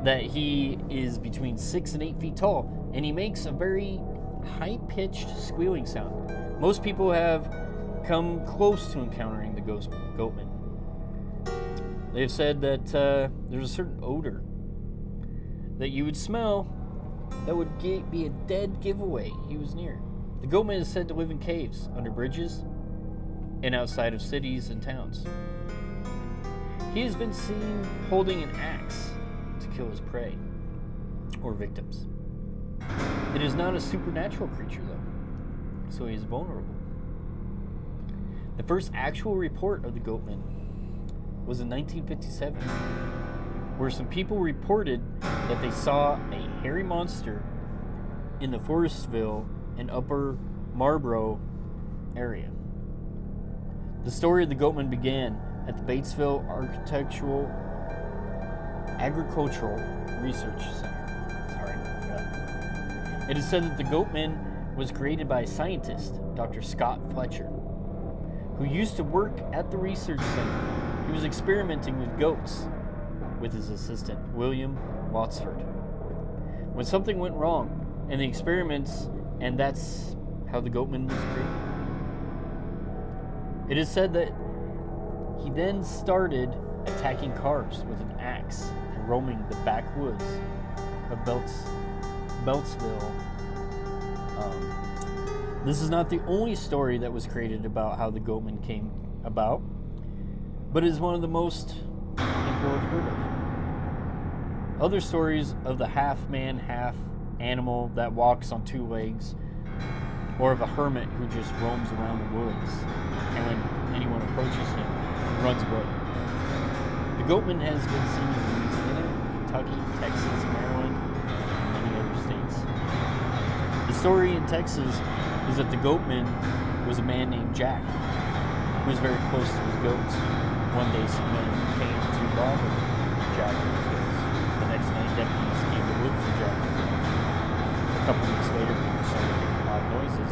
that he is between 6 and 8 feet tall, and he makes a very high-pitched squealing sound. Most people have come close to encountering the Goatman. They have said that there's a certain odor that you would smell that would be a dead giveaway he was near. The Goatman is said to live in caves, under bridges, and outside of cities and towns. He has been seen holding an axe to kill his prey or victims. It is not a supernatural creature, though, so he is vulnerable. The first actual report of the Goatman was in 1957, where some people reported that they saw a hairy monster in the Forestville and Upper Marlboro area. The story of the Goatman began at the Batesville Agricultural Research Center. It is said that the Goatman was created by a scientist, Dr. Scott Fletcher, who used to work at the research center. He was experimenting with goats with his assistant, William Watsford, when something went wrong in the experiments, and that's how the Goatman was created. It is said that he then started attacking cars with an axe and roaming the backwoods of Beltsville. This is not the only story that was created about how the Goatman came about, but it is one of the most people have heard of. Other stories of the half-man, half-animal that walks on two legs, or of a hermit who just roams around the woods, and when anyone approaches him, runs away. The Goatman has been seen in Louisiana, Kentucky, Texas, Maryland, and many other states. The story in Texas is that the Goatman was a man named Jack, who was very close to his goats. One day some men came to bother Jack and his goats. The next night deputies came to look for Jack. A couple weeks later, people started hearing odd noises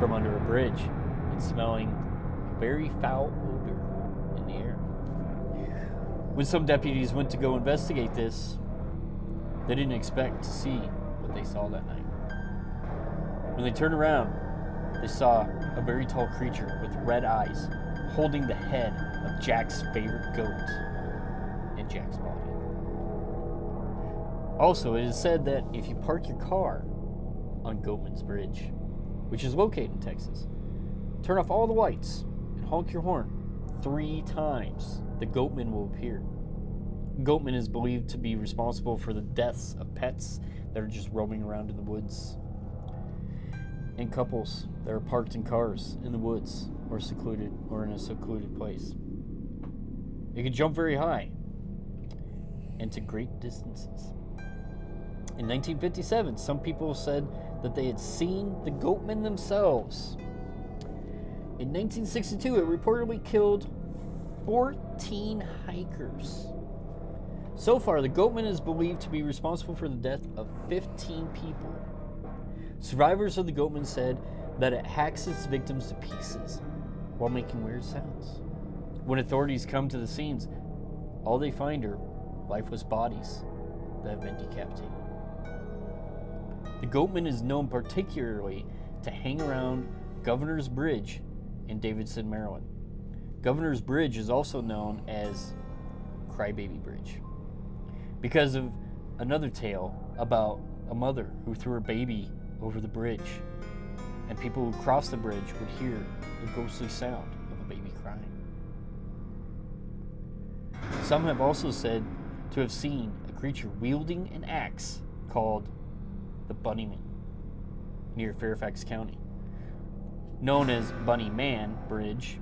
from under a bridge and smelling a very foul odor in the air. When some deputies went to go investigate this, they didn't expect to see what they saw that night. When they turned around, they saw a very tall creature with red eyes holding the head of Jack's favorite goat in Jack's body. Also, it is said that if you park your car on Goatman's Bridge, which is located in Texas, turn off all the lights and honk your horn 3 times, the Goatman will appear. Goatman is believed to be responsible for the deaths of pets that are just roaming around in the woods, and couples that are parked in cars in the woods or in a secluded place. It can jump very high and to great distances. In 1957, some people said that they had seen the Goatman themselves. In 1962, it reportedly killed 14 hikers. So far, the Goatman is believed to be responsible for the death of 15 people. Survivors of the Goatman said that it hacks its victims to pieces while making weird sounds. When authorities come to the scenes, all they find are lifeless bodies that have been decapitated. The Goatman is known particularly to hang around Governor's Bridge in Davidson, Maryland. Governor's Bridge is also known as Crybaby Bridge because of another tale about a mother who threw her baby over the bridge, and people who crossed the bridge would hear the ghostly sound of a baby crying. Some have also said to have seen a creature wielding an axe called the Bunnyman near Fairfax County. Known as Bunny Man Bridge,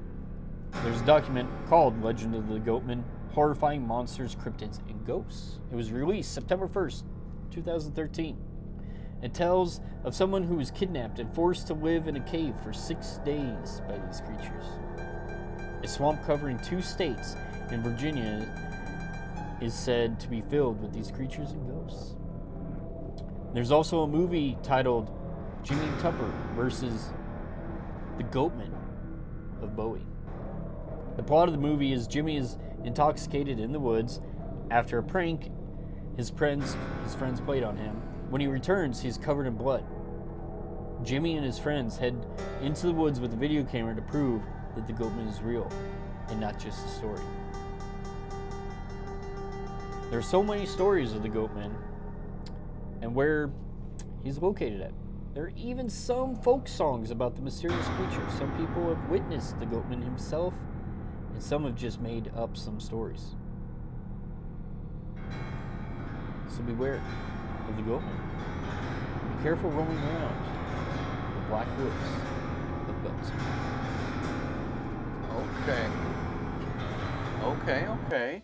there's a document called Legend of the Goatman, Horrifying Monsters, Cryptids, and Ghosts. It was released September 1st, 2013. It tells of someone who was kidnapped and forced to live in a cave for 6 days by these creatures. A swamp covering 2 states in Virginia is said to be filled with these creatures and ghosts. There's also a movie titled Jimmy Tupper versus the Goatman of Bowie. The plot of the movie is Jimmy is intoxicated in the woods after a prank his friends played on him. When he returns, he's covered in blood. Jimmy and his friends head into the woods with a video camera to prove that the Goatman is real and not just a story. There are so many stories of the Goatman and where he's located at. There are even some folk songs about the mysterious creature. Some people have witnessed the Goatman himself, and some have just made up some stories. So beware of the Goatman. Be careful roaming around the black woods of Beltsman. Okay.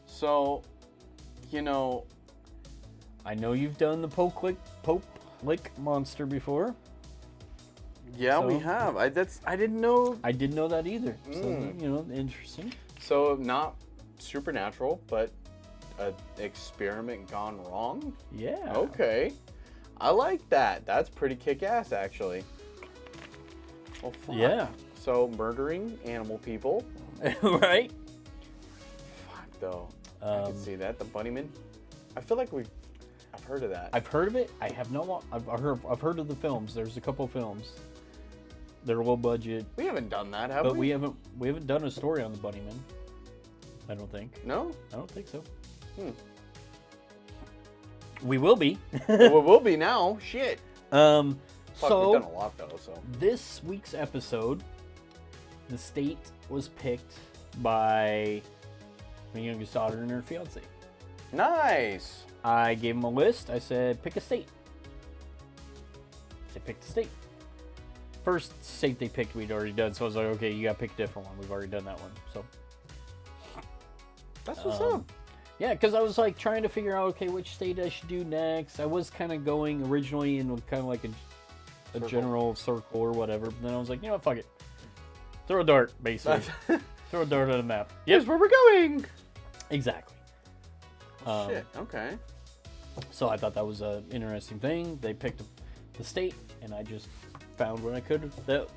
So, I know you've done the Pope Lick monster before. Yeah, we have. I didn't know. I didn't know that either. So, interesting. So, not supernatural, but an experiment gone wrong? Yeah. Okay. I like that. That's pretty kick-ass, actually. Well, fuck. Yeah. So, murdering animal people. Right? Fuck, though. I can see that. The Bunnyman. I feel like I've heard of that. I've heard of it. I have no. I've heard of the films. There's a couple films. They're low budget. We haven't done that, have but we? we haven't done a story on the Bunnyman. I don't think. No? I don't think so. We will be. Well, we will be now. Shit. So we've done a lot though. So this week's episode, the state was picked by my youngest daughter and her fiance. Nice. I gave them a list. I said, pick a state. They picked a state. First state they picked, we'd already done. So I was like, okay, you got to pick a different one. We've already done that one. So that's what's up. Yeah, because I was like trying to figure out, okay, which state I should do next. I was kind of going originally in kind of like a general circle or whatever. But then I was like, fuck it. Throw a dart, basically. Throw a dart on the map. Here's where we're going. Exactly. Shit. Okay. So I thought that was an interesting thing. They picked the state, and I just found what I could that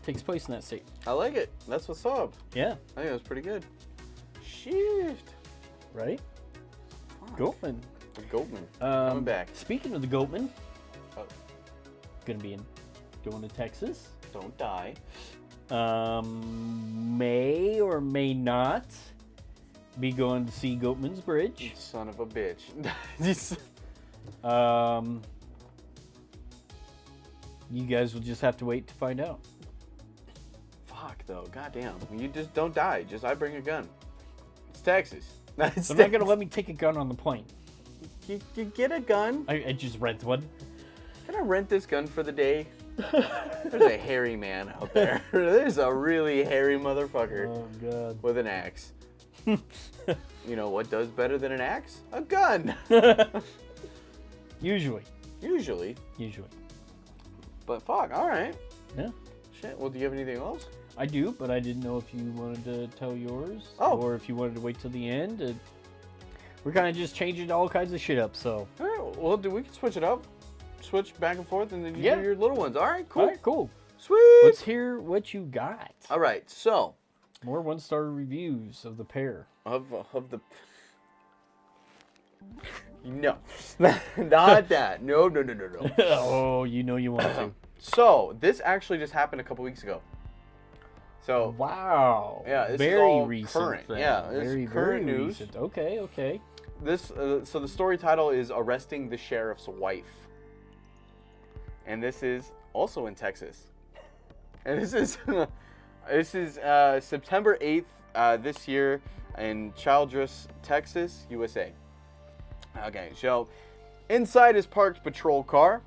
takes place in that state. I like it. That's what's up. Yeah. I think that was pretty good. Shit. Right? Fuck. Goatman. The Goatman. Coming back. Speaking of the Goatman, going to Texas. Don't die. May or may not be going to see Goatman's Bridge. You son of a bitch. You guys will just have to wait to find out. Fuck though. Goddamn. You just don't die. Just I bring a gun. It's Texas. They're not going to let me take a gun on the plane. You get a gun. I just rent one. Can I rent this gun for the day? There's a hairy man out there. There's a really hairy motherfucker. Oh, God. With an axe. You know what does better than an axe? A gun. Usually. But fuck, all right. Yeah. Shit. Well, do you have anything else? I do, but I didn't know if you wanted to tell yours. Oh. Or if you wanted to wait till the end. We're kind of just changing all kinds of shit up, so. All right. Well, we can switch it up. Switch back and forth, and then you do your little ones. All right, cool. All right, cool. Sweet. Let's hear what you got. All right, so. More one-star reviews of the pair. Of the... No. Not that. No. Oh, you know you want to. So, this actually just happened a couple weeks ago. So. Wow. Yeah, this very is all recent. current. Then. Yeah, this is current news. Recent. Okay. This, so the story title is Arresting the Sheriff's Wife. And this is also in Texas. And this is September 8th this year in Childress, Texas, USA. Okay, so inside his parked patrol car,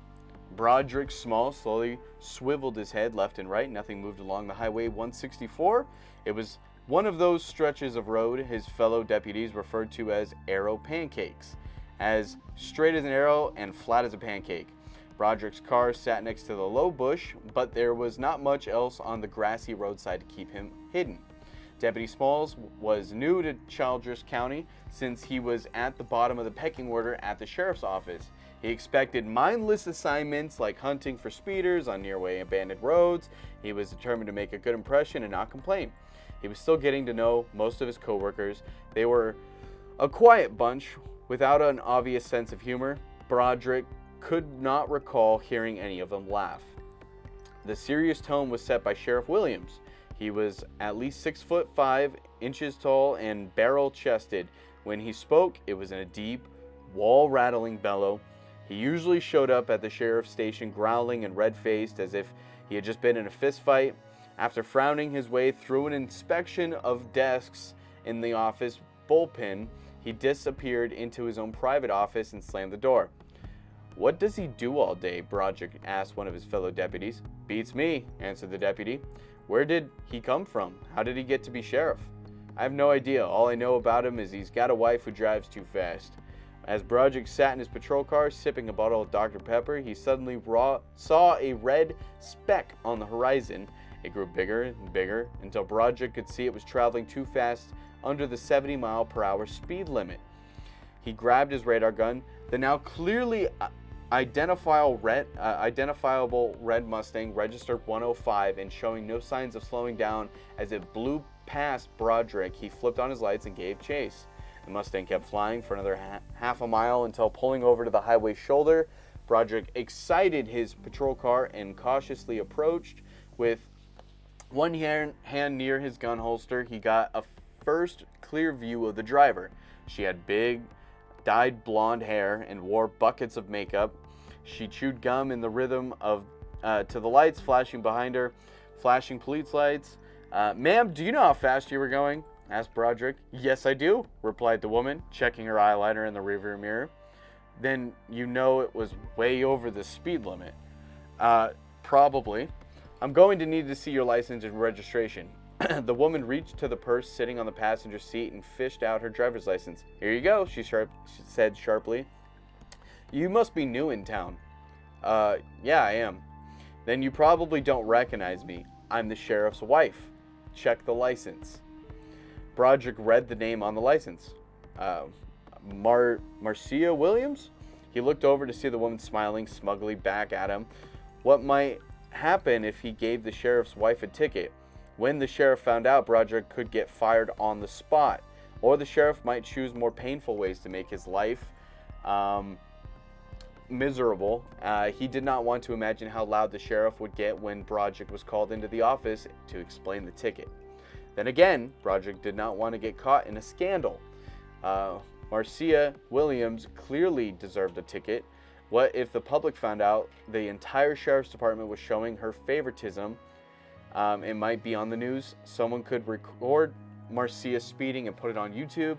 Broderick Small slowly swiveled his head left and right. Nothing moved along the Highway 164. It was one of those stretches of road his fellow deputies referred to as arrow pancakes, as straight as an arrow and flat as a pancake. Broderick's car sat next to the low bush, but there was not much else on the grassy roadside to keep him hidden. Deputy Smalls was new to Childress County since he was at the bottom of the pecking order at the sheriff's office. He expected mindless assignments like hunting for speeders on nearby abandoned roads. He was determined to make a good impression and not complain. He was still getting to know most of his coworkers. They were a quiet bunch without an obvious sense of humor. Broderick could not recall hearing any of them laugh. The serious tone was set by Sheriff Williams. He was at least 6'5" tall and barrel-chested. When he spoke, it was in a deep, wall-rattling bellow. He usually showed up at the sheriff's station growling and red-faced as if he had just been in a fist fight. After frowning his way through an inspection of desks in the office bullpen, he disappeared into his own private office and slammed the door. "What does he do all day?" Broderick asked one of his fellow deputies. "Beats me," answered the deputy. "Where did he come from? How did he get to be sheriff?" "I have no idea. All I know about him is he's got a wife who drives too fast." As Broderick sat in his patrol car sipping a bottle of Dr. Pepper, he suddenly saw a red speck on the horizon. It grew bigger and bigger until Broderick could see it was traveling too fast under the 70-mile-per-hour speed limit. He grabbed his radar gun. The now clearly identifiable red Mustang registered 105 and showing no signs of slowing down as it blew past Broderick. He flipped on his lights and gave chase. The Mustang kept flying for another half a mile until pulling over to the highway shoulder. Broderick excited his patrol car and cautiously approached. With one hand near his gun holster, he got a first clear view of the driver. She had big, dyed blonde hair and wore buckets of makeup. She chewed gum in the rhythm of to the lights flashing behind her, flashing police lights. "Ma'am, do you know how fast you were going?" asked Broderick. "Yes, I do," replied the woman, checking her eyeliner in the rearview mirror. "Then you know it was way over the speed limit." Probably. "I'm going to need to see your license and registration." The woman reached to the purse sitting on the passenger seat and fished out her driver's license. "Here you go," she said sharply. "You must be new in town." Yeah, I am." "Then you probably don't recognize me. I'm the sheriff's wife. Check the license." Broderick read the name on the license. Marcia Williams? He looked over to see the woman smiling smugly back at him. What might happen if he gave the sheriff's wife a ticket? When the sheriff found out, Broderick could get fired on the spot, or the sheriff might choose more painful ways to make his life miserable. He did not want to imagine how loud the sheriff would get when Broderick was called into the office to explain the ticket. Then again, Broderick did not want to get caught in a scandal. Marcia Williams clearly deserved a ticket. What if the public found out the entire sheriff's department was showing her favoritism? It might be on the news. Someone could record Marcia speeding and put it on YouTube.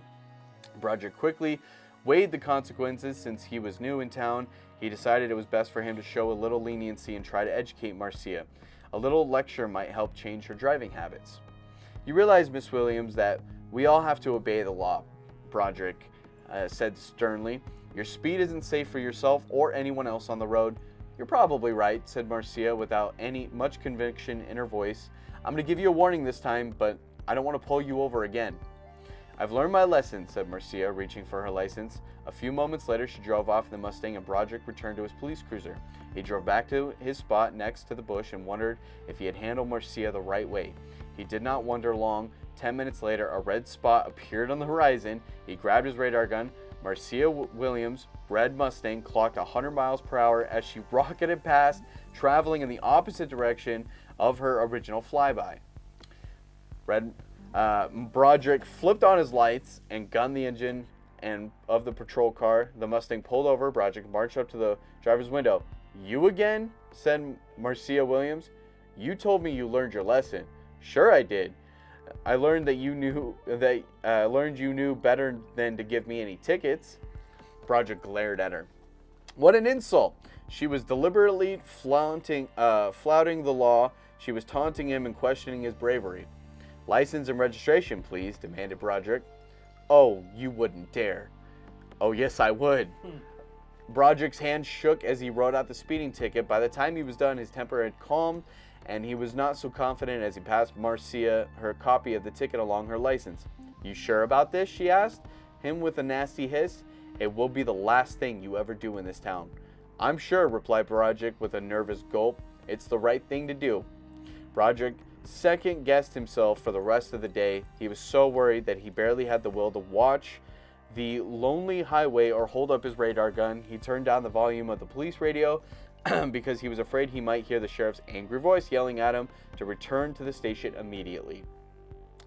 Broderick quickly weighed the consequences. Since he was new in town, he decided it was best for him to show a little leniency and try to educate Marcia. A little lecture might help change her driving habits. You realize, Miss Williams, that we all have to obey the law, Broderick said sternly. Your speed isn't safe for yourself or anyone else on the road. You're probably right, said Marcia without much conviction in her voice. I'm going to give you a warning this time, but I don't want to pull you over again. I've learned my lesson, said Marcia, reaching for her license. A few moments later, she drove off in the Mustang and Broderick returned to his police cruiser. He drove back to his spot next to the bush and wondered if he had handled Marcia the right way. He did not wonder long. 10 minutes later, a red spot appeared on the horizon. He grabbed his radar gun. Marcia Williams' red Mustang clocked 100 miles per hour as she rocketed past, traveling in the opposite direction of her original flyby. Broderick flipped on his lights and gunned the engine of the patrol car. The Mustang pulled over. Broderick marched up to the driver's window. You again? Said Marcia Williams. You told me you learned your lesson. Sure I did. I learned you knew better than to give me any tickets. Broderick glared at her. What an insult! She was deliberately flouting the law. She was taunting him and questioning his bravery. License and registration, please, demanded Broderick. Oh, you wouldn't dare. Oh, yes, I would. Broderick's hand shook as he wrote out the speeding ticket. By the time he was done, his temper had calmed, and he was not so confident as he passed Marcia her copy of the ticket along her license. You sure about this? She asked him with a nasty hiss. It will be the last thing you ever do in this town. I'm sure, replied Broderick with a nervous gulp. It's the right thing to do. Broderick second-guessed himself for the rest of the day. He was so worried that he barely had the will to watch the lonely highway or hold up his radar gun. He turned down the volume of the police radio because he was afraid he might hear the sheriff's angry voice yelling at him to return to the station immediately.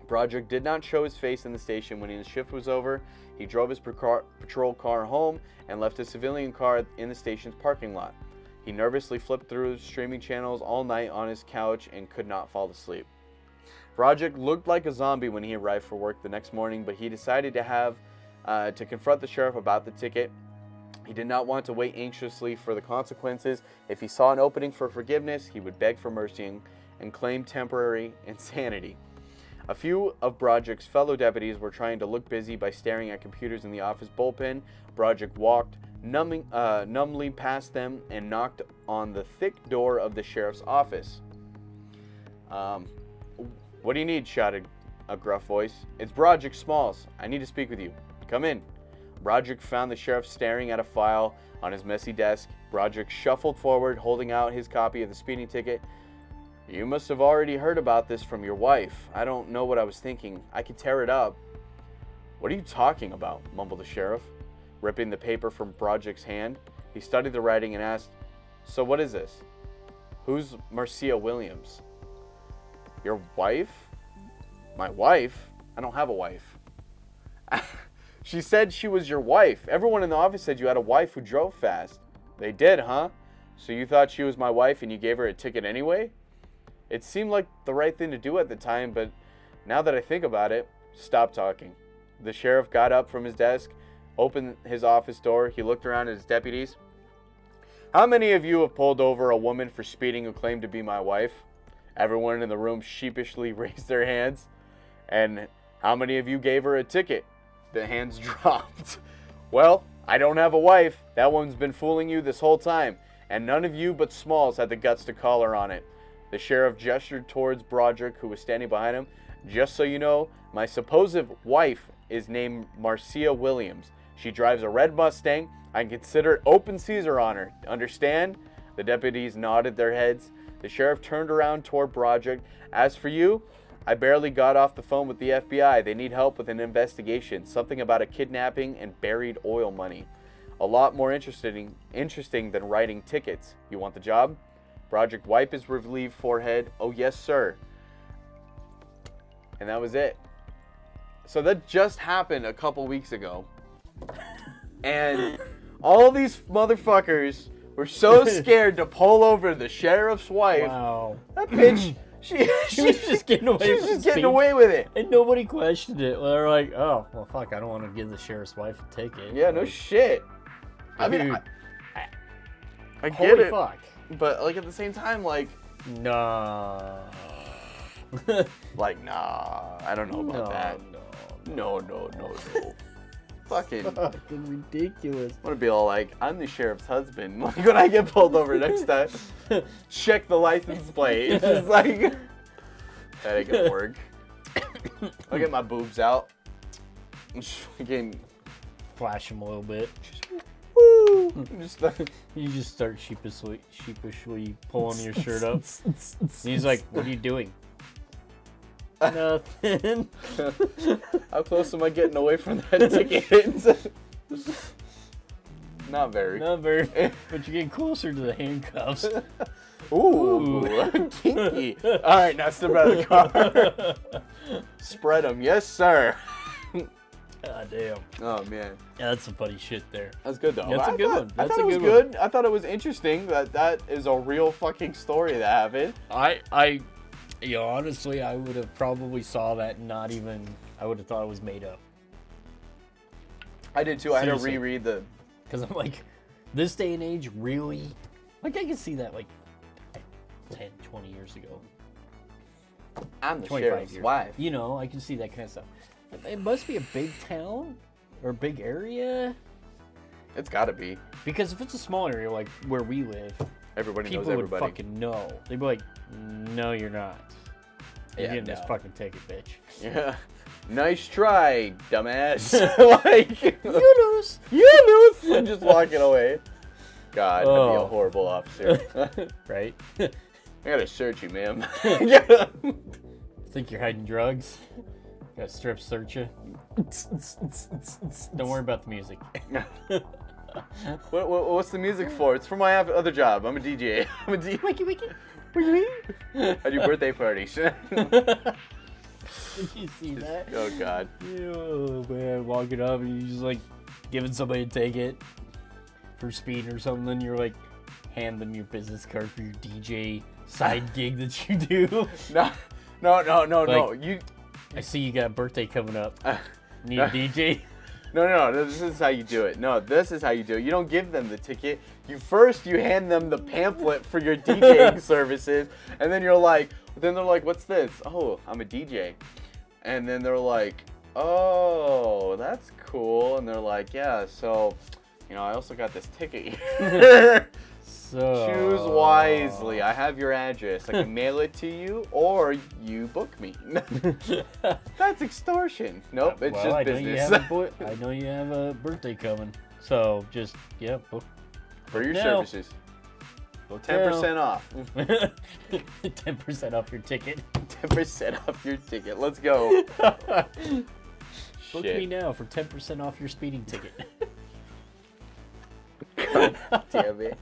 Broderick did not show his face in the station when his shift was over. He drove his patrol car home and left his civilian car in the station's parking lot. He nervously flipped through streaming channels all night on his couch and could not fall asleep. Broderick looked like a zombie when he arrived for work the next morning, but he decided to confront the sheriff about the ticket. He did not want to wait anxiously for the consequences. If he saw an opening for forgiveness, he would beg for mercy and claim temporary insanity. A few of Broderick's fellow deputies were trying to look busy by staring at computers in the office bullpen. Broderick walked numbly past them and knocked on the thick door of the sheriff's office. What do you need? Shouted a gruff voice. It's Broderick Smalls. I need to speak with you. Come in. Broderick found the sheriff staring at a file on his messy desk. Broderick shuffled forward, holding out his copy of the speeding ticket. You must have already heard about this from your wife. I don't know what I was thinking. I could tear it up. What are you talking about? Mumbled the sheriff, ripping the paper from Broderick's hand. He studied the writing and asked, So what is this? Who's Marcia Williams? Your wife? My wife? I don't have a wife. She said she was your wife. Everyone in the office said you had a wife who drove fast. They did, huh? So you thought she was my wife and you gave her a ticket anyway? It seemed like the right thing to do at the time, but now that I think about it, stop talking. The sheriff got up from his desk, opened his office door. He looked around at his deputies. How many of you have pulled over a woman for speeding who claimed to be my wife? Everyone in the room sheepishly raised their hands. And how many of you gave her a ticket? The hands dropped. Well, I don't have a wife. That one's been fooling you this whole time. And none of you but Smalls had the guts to call her on it. The sheriff gestured towards Broderick, who was standing behind him. Just so you know, my supposed wife is named Marcia Williams. She drives a red Mustang. I can consider it open Caesar on her. Understand? The deputies nodded their heads. The sheriff turned around toward Broderick. As for you, I barely got off the phone with the FBI. They need help with an investigation. Something about a kidnapping and buried oil money. A lot more interesting than writing tickets. You want the job? Broderick wiped his relieved forehead. Oh, yes, sir. And that was it. So that just happened a couple weeks ago. And all these motherfuckers were so scared to pull over the sheriff's wife. Wow. That bitch, She was just getting away. She was just getting away with it, and nobody questioned it. They're like, "Oh, well, fuck! I don't want to give the sheriff's wife a ticket." Yeah, no like, shit. I mean, dude, I get holy it, fuck! but like at the same time, like, nah, like, nah, I don't know about that. No. Fucking ridiculous. I want to be all like, I'm the sheriff's husband. Like when I get pulled over next time, check the license plate. It's just like, that ain't gonna work. I'll get my boobs out. Again, Flash him a little bit. woo. Just You just start sheepishly pulling your shirt up. And he's like, "What are you doing?" Nothing. How close am I getting away from that ticket? Not very. Not very. But you're getting closer to the handcuffs. Ooh, kinky. All right, now step out of the car. Spread them, yes, sir. God damn. Oh man, Yeah, that's some funny shit there. that's good though. That's a good one. I That's thought a it was good one. good. I thought it was interesting that is a real fucking story that happened. Honestly, I would have probably saw that and not even. I would have thought it was made up. I did too. I had to Seriously. reread the. Because I'm like, this day and age, really? Like, I can see that like 10, 20 years ago. I'm the 25 sheriff's years. wife. You know, I can see that kind of stuff. It must be a big town or a big area. It's got to be. Because if it's a small area like where we live, Everybody people knows everybody. would fucking know. They'd be like, "No, you're not. You're Yeah, getting this no. fucking ticket, bitch." Yeah. Nice try, dumbass. Like You lose. you lose. And just walking away. God, I'd be a Oh. horrible officer. Right? I gotta search you, ma'am. Think you're hiding drugs? Gotta strip search you. Don't worry about the music. What's the music for? It's for my other job. I'm a DJ. I'm a DJ. Wiki wiki. I do birthday parties. Did you see that? Oh God. Oh man, walking up and you just like giving somebody a ticket for speed or something. You're like, hand them your business card for your DJ side gig that you do. No. You. I see you got a birthday coming up. Need a DJ? No. This is how you do it. No, this is how you do it. You don't give them the ticket. You hand them the pamphlet for your DJing services, and then they're like, "What's this?" "Oh, I'm a DJ." And then they're like, "Oh, that's cool." And they're like, "Yeah, so, I also got this ticket here." So Choose wisely. I have your address. I can mail it to you, or you book me. That's extortion. Nope, it's just business. I know you have a birthday coming, so just book For your now. services. 10% off. 10% off your ticket. 10% off your ticket. Let's go. Book me now for 10% off your speeding ticket. Damn it.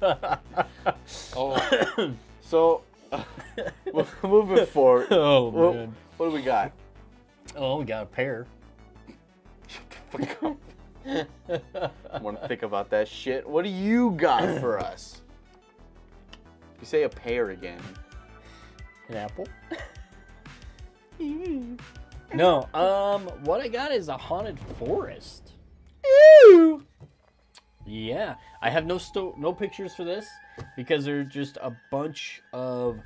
Oh. So, moving forward. Oh man. What do we got? Oh, we got a pair. Shut the fuck up. I want to think about that shit. What do you got for us? You say a pear again. An apple? No, what I got is a haunted forest. Ew. Yeah, I have no pictures for this because they're just a bunch of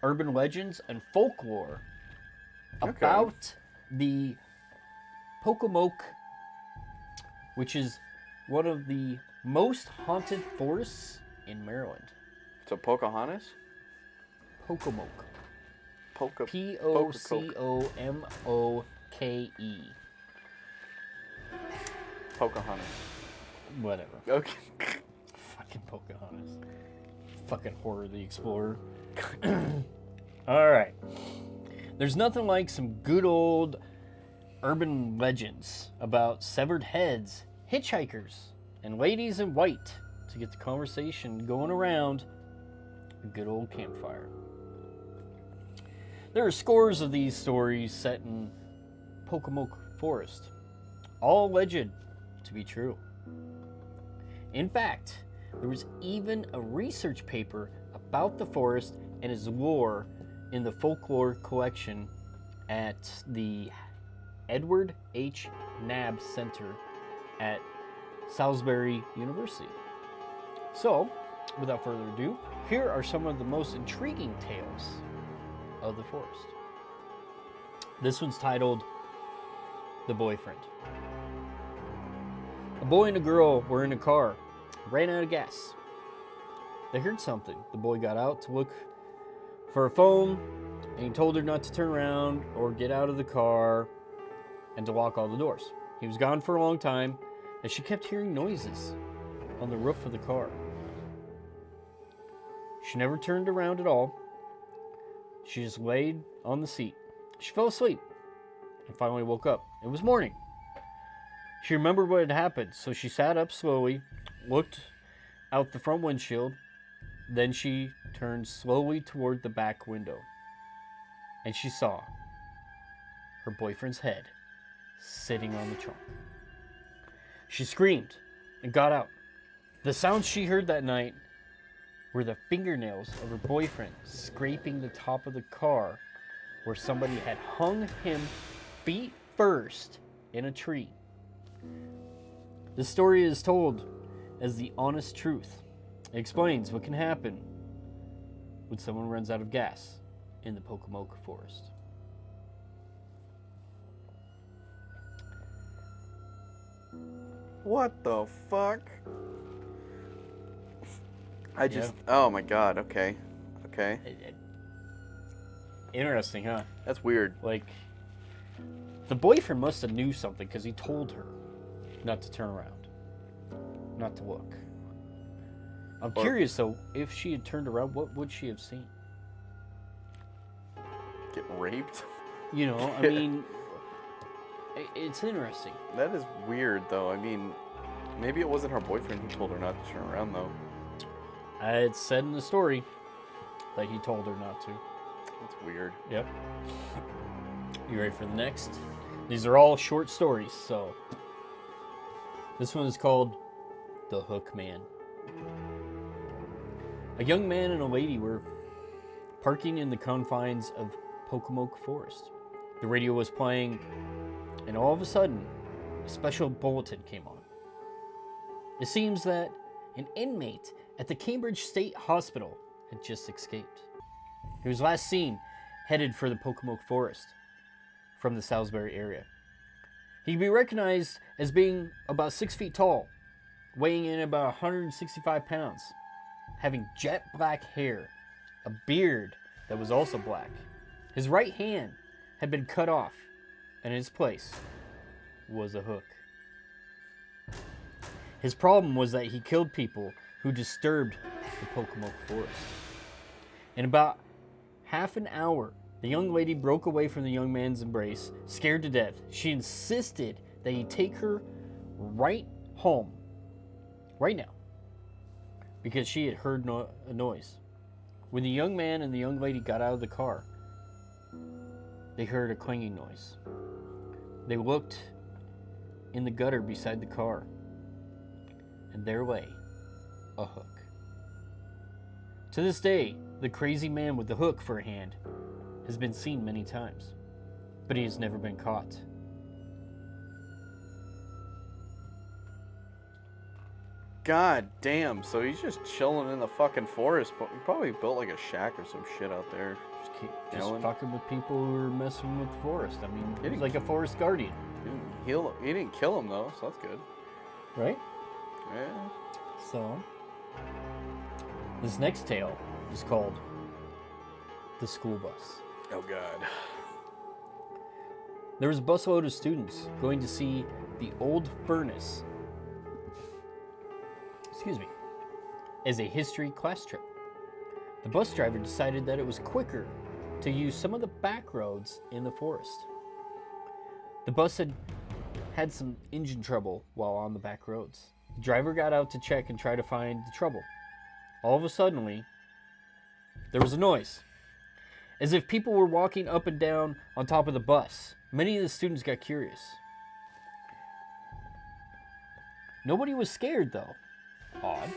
urban legends and folklore about the Pocomoke, which is one of the most haunted forests in Maryland. So Pocahontas? Pocomoke. Pocomoke. Pocomoke. Pocahontas. Whatever. Okay. Fucking Pocahontas. Fucking Horror the Explorer. Alright. There's nothing like some good old urban legends about severed heads, hitchhikers, and ladies in white to get the conversation going around a good old campfire. There are scores of these stories set in Pocomoke Forest, all alleged to be true. In fact, there was even a research paper about the forest and its lore in the folklore collection at the Edward H. Knabb Center at Salisbury University. So, without further ado, here are some of the most intriguing tales of the forest. This one's titled The Boyfriend. A boy and a girl were in a car, ran out of gas. They heard something. The boy got out to look for a phone, and he told her not to turn around or get out of the car and to lock all the doors. He was gone for a long time, and she kept hearing noises on the roof of the car. She never turned around at all. She just laid on the seat. She fell asleep and finally woke up. It was morning. She remembered what had happened, so she sat up slowly, looked out the front windshield. Then she turned slowly toward the back window, and she saw her boyfriend's head sitting on the trunk. She screamed and got out. The sounds she heard that night were the fingernails of her boyfriend scraping the top of the car where somebody had hung him feet first in a tree. The story is told as the honest truth. It explains what can happen when someone runs out of gas in the Pocomoke forest. What the fuck? Oh my god, okay. Okay. Interesting, huh? That's weird. Like, the boyfriend must have knew something because he told her not to turn around, not to look. I'm curious, though, if she had turned around, what would she have seen? Get raped? You know, I mean, it's interesting. That is weird, though. I mean, maybe it wasn't her boyfriend who told her not to turn around, though. It's said in the story that he told her not to. That's weird. Yep. You ready for the next? These are all short stories, so... This one is called The Hook Man. A young man and a lady were parking in the confines of Pocomoke Forest. The radio was playing, and all of a sudden, a special bulletin came on. It seems that an inmate at the Cambridge State Hospital had just escaped. He was last seen headed for the Pocomoke Forest from the Salisbury area. He could be recognized as being about 6 feet tall, weighing in about 165 pounds, having jet black hair, a beard that was also black. His right hand had been cut off, and in its place was a hook. His problem was that he killed people who disturbed the Pocomoke Forest. In about half an hour, the young lady broke away from the young man's embrace, scared to death. She insisted that he take her right home, right now, because she had heard a noise. When the young man and the young lady got out of the car, they heard a clanging noise. They looked in the gutter beside the car, and there lay a hook. To this day, the crazy man with the hook for a hand has been seen many times, but he has never been caught. God damn, so he's just chilling in the fucking forest, but he probably built like a shack or some shit out there. Just fucking with people who are messing with the forest. I mean, he's like a forest guardian. He didn't kill him though, so that's good. Right? Yeah. So, this next tale is called The School Bus. Oh God. There was a busload of students going to see the old furnace, as a history class trip. The bus driver decided that it was quicker to use some of the back roads in the forest. The bus had some engine trouble while on the back roads. The driver got out to check and try to find the trouble. All of a sudden, there was a noise, as if people were walking up and down on top of the bus. Many of the students got curious. Nobody was scared, though. Odd.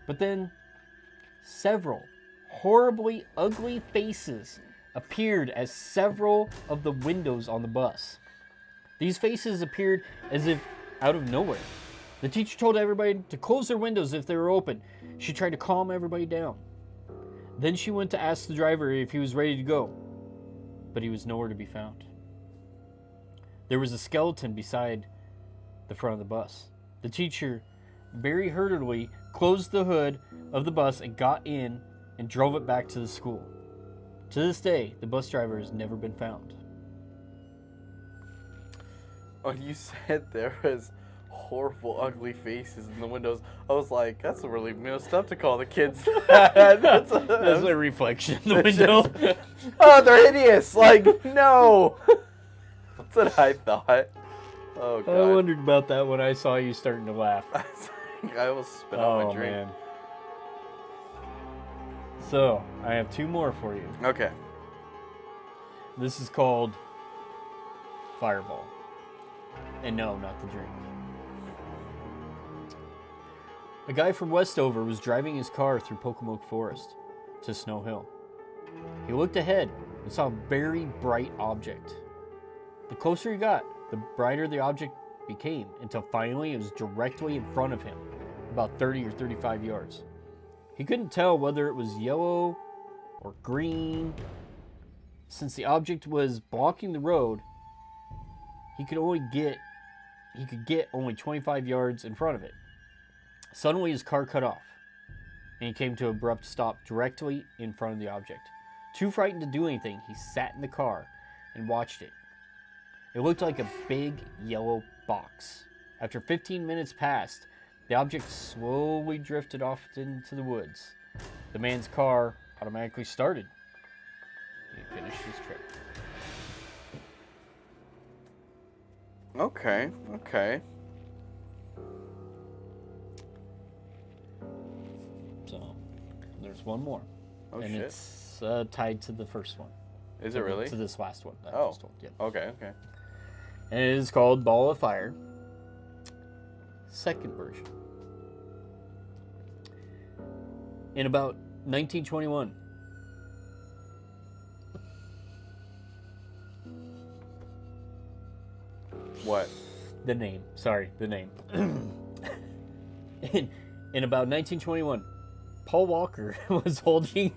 But then, several horribly ugly faces appeared at several of the windows on the bus. These faces appeared as if out of nowhere. The teacher told everybody to close their windows if they were open. She tried to calm everybody down. Then she went to ask the driver if he was ready to go, but he was nowhere to be found. There was a skeleton beside the front of the bus. The teacher very hurriedly closed the hood of the bus and got in and drove it back to the school. To this day, the bus driver has never been found. When you said there was horrible, ugly faces in the windows, I was like, that's really messed up to call the kids that. That's a reflection in the window. Oh, they're hideous. Like, no. That's what I thought. Oh, God. I wondered about that when I saw you starting to laugh. I almost spit out my drink. Man. So, I have two more for you. Okay. This is called Fireball. And no, not the drink. A guy from Westover was driving his car through Pocomoke Forest to Snow Hill. He looked ahead and saw a very bright object. The closer he got, the brighter the object became, until finally it was directly in front of him, about 30 or 35 yards. He couldn't tell whether it was yellow or green. Since the object was blocking the road, he could get only 25 yards in front of it. Suddenly his car cut off, and he came to an abrupt stop directly in front of the object. Too frightened to do anything, he sat in the car and watched it. It looked like a big yellow box. After 15 minutes passed, the object slowly drifted off into the woods. The man's car automatically started. He finished his trip. Okay. So, there's one more. Oh, and shit. it's tied to the first one. Is it really? To this last one that I just told. Yeah. Okay. And it is called Ball of Fire. Second version. In about 1921. What? The name. In about 1921, Paul Walker was holding...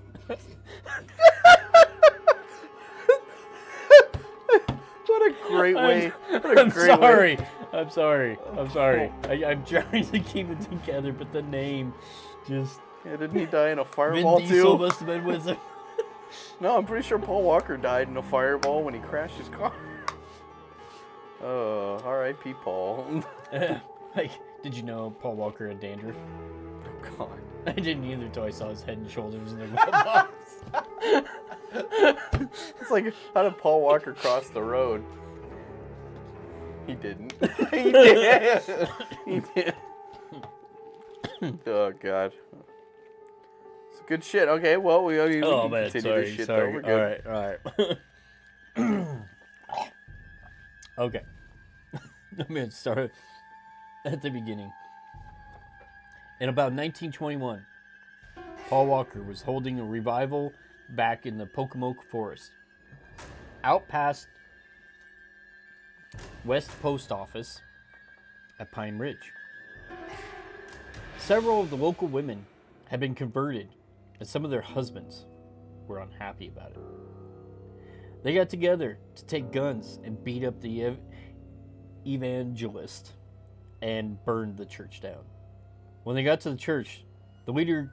What a great way. I'm sorry. I'm trying to keep it together, but the name just... Yeah, didn't he die in a fireball Vin Diesel too? must have been with him. No, I'm pretty sure Paul Walker died in a fireball when he crashed his car. Oh, R.I.P. Paul. Like, did you know Paul Walker had dandruff? Oh, God. I didn't either until I saw his head and shoulders in the glove box. It's like, how did Paul Walker cross the road? He didn't. He did. He did. Oh, God. It's good shit. Okay, well, we can continue this shit, though. We're good. All right. Okay. I'm going to start at the beginning. In about 1921, Paul Walker was holding a revival back in the Pocomoke Forest. Out past West Post Office at Pine Ridge. Several of the local women had been converted, and some of their husbands were unhappy about it. They got together to take guns and beat up the evangelist and burned the church down. When they got to the church, the leader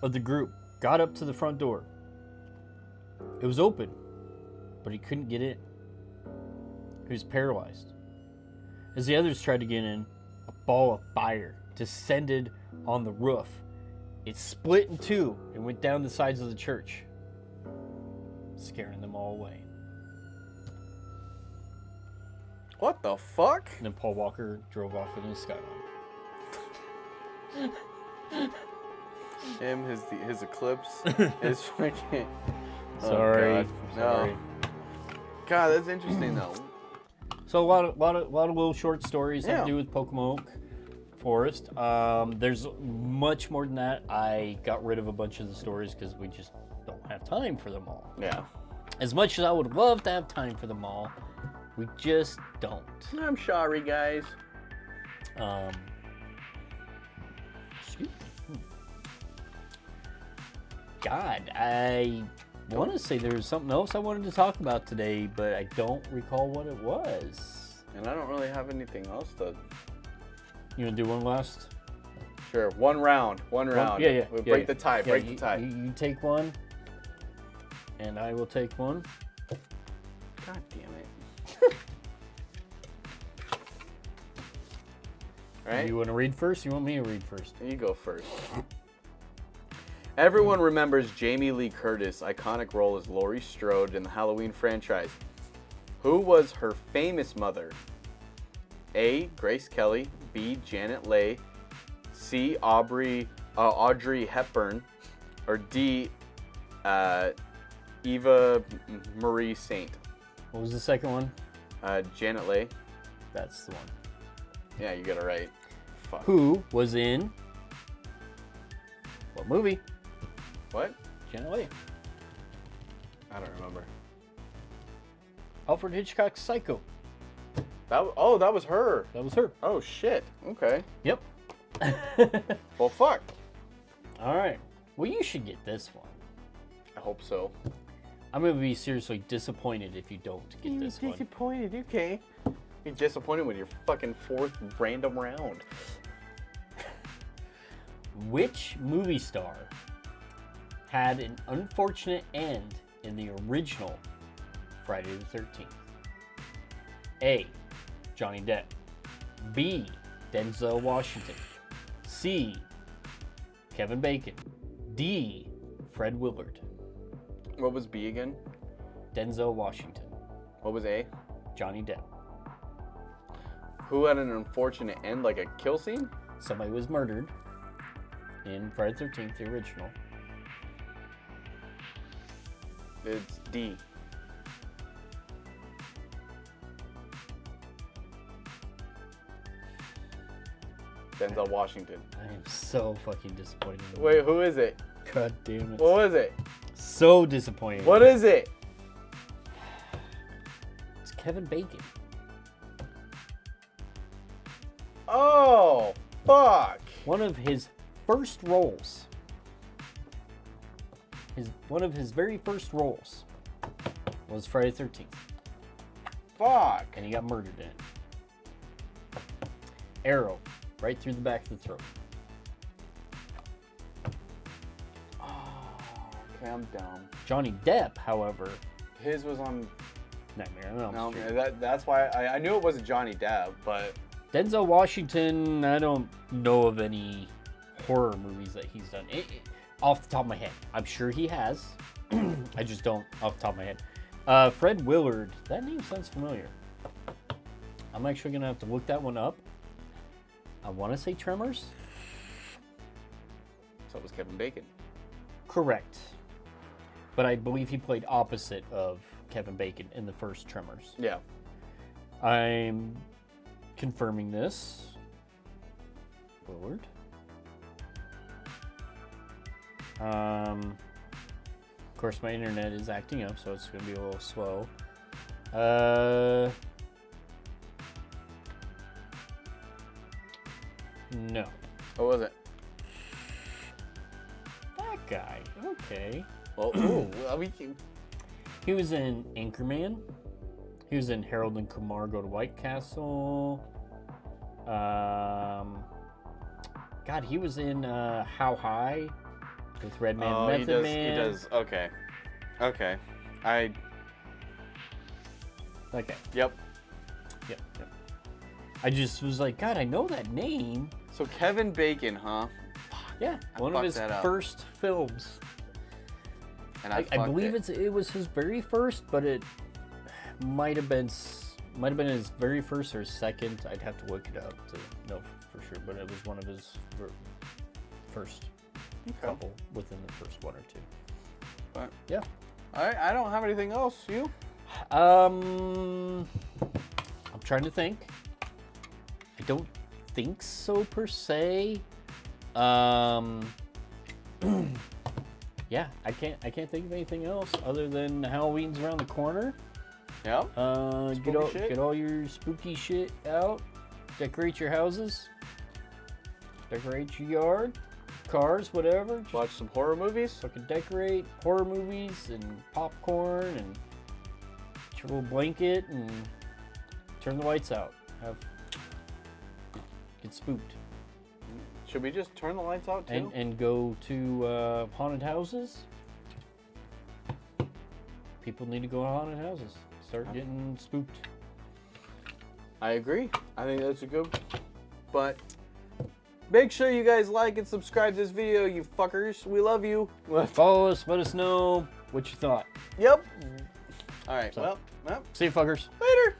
of the group got up to the front door. It was open, but he couldn't get in. He was paralyzed. As the others tried to get in, a ball of fire descended on the roof. It split in two and went down the sides of the church, scaring them all away. What the fuck? And then Paul Walker drove off in his Skyline. Him, his Eclipse, his fucking... Sorry. God. No. God, that's interesting though. So a lot of little short stories have to do with Pocomoke Forest. There's much more than that. I got rid of a bunch of the stories because we just don't have time for them all. Yeah. As much as I would love to have time for them all, we just don't. I'm sorry, guys. Excuse me. God, I want to say there was something else I wanted to talk about today, but I don't recall what it was. And I don't really have anything else to... You want to do one last? Sure, one round. Yeah. We'll break the tie, break the tie. You take one, and I will take one. God damn it. All right. You want to read first? You want me to read first? You go first. Everyone remembers Jamie Lee Curtis' iconic role as Laurie Strode in the Halloween franchise. Who was her famous mother? A. Grace Kelly. B. Janet Leigh. C. Audrey Hepburn. Or D. Eva Marie Saint. What was the second one? Janet Leigh. That's the one. Yeah, you got it right. Fuck. Who was in what movie? What? Janet Leigh. I don't remember. Alfred Hitchcock's Psycho. That was her. That was her. Oh shit. Okay. Yep. Well, fuck. All right. Well, you should get this one. I hope so. I'm gonna be seriously disappointed if you don't get this one. Disappointed, okay. You're disappointed with your fucking fourth random round. Which movie star had an unfortunate end in the original Friday the 13th? A. Johnny Depp. B. Denzel Washington. C. Kevin Bacon. D. Fred Willard. What was B again? Denzel Washington. What was A? Johnny Depp. Who had an unfortunate end, like a kill scene? Somebody was murdered in Friday the 13th, the original. It's D. Denzel Washington. I am so fucking disappointed. Wait, who is it? God damn it. What was it? So disappointed. What is it? It's Kevin Bacon. Oh, fuck. One of his first roles. One of his very first roles was Friday the 13th. Fuck. And he got murdered in it. Arrow, right through the back of the throat. Okay, I'm dumb. Johnny Depp, however, His was on... Nightmare on Elm No, Street. that's why I knew it wasn't Johnny Depp, but... Denzel Washington, I don't know of any horror movies that he's done. Off the top of my head. I'm sure he has. I just don't off the top of my head. Fred Willard, that name sounds familiar. I'm actually going to have to look that one up. I want to say Tremors. So it was Kevin Bacon. Correct. But I believe he played opposite of Kevin Bacon in the first Tremors. Yeah. I'm confirming this. Willard. Of course, my internet is acting up, so it's going to be a little slow. No. What was it? That guy. Okay. Well, ooh, we can... He was in Anchorman. He was in Harold and Kumar Go to White Castle. God, he was in How High with Redman Method Man. He does. Okay. Okay. Okay. Yep. Yep. I just was like, God, I know that name. So Kevin Bacon, huh? Yeah, one of his first films. And I believe it was his very first, but it might have been his very first or second. I'd have to look it up to know for sure, but it was one of his first couple within the first one or two. But yeah. All right, I don't have anything else. You? I'm trying to think. I don't think so per se. Yeah, I can't think of anything else other than Halloween's around the corner. Yeah. Get all your spooky shit out. Decorate your houses. Decorate your yard. Cars, whatever. Just watch some horror movies. Fucking decorate horror movies and popcorn and your little blanket and turn the lights out. Get spooked. Should we just turn the lights out too? And go to haunted houses. People need to go to haunted houses. Start getting spooked. I agree. I think that's a good. But make sure you guys like and subscribe to this video, you fuckers. We love you. Follow us. Let us know what you thought. Yep. All right. So, well, see you, fuckers. Later.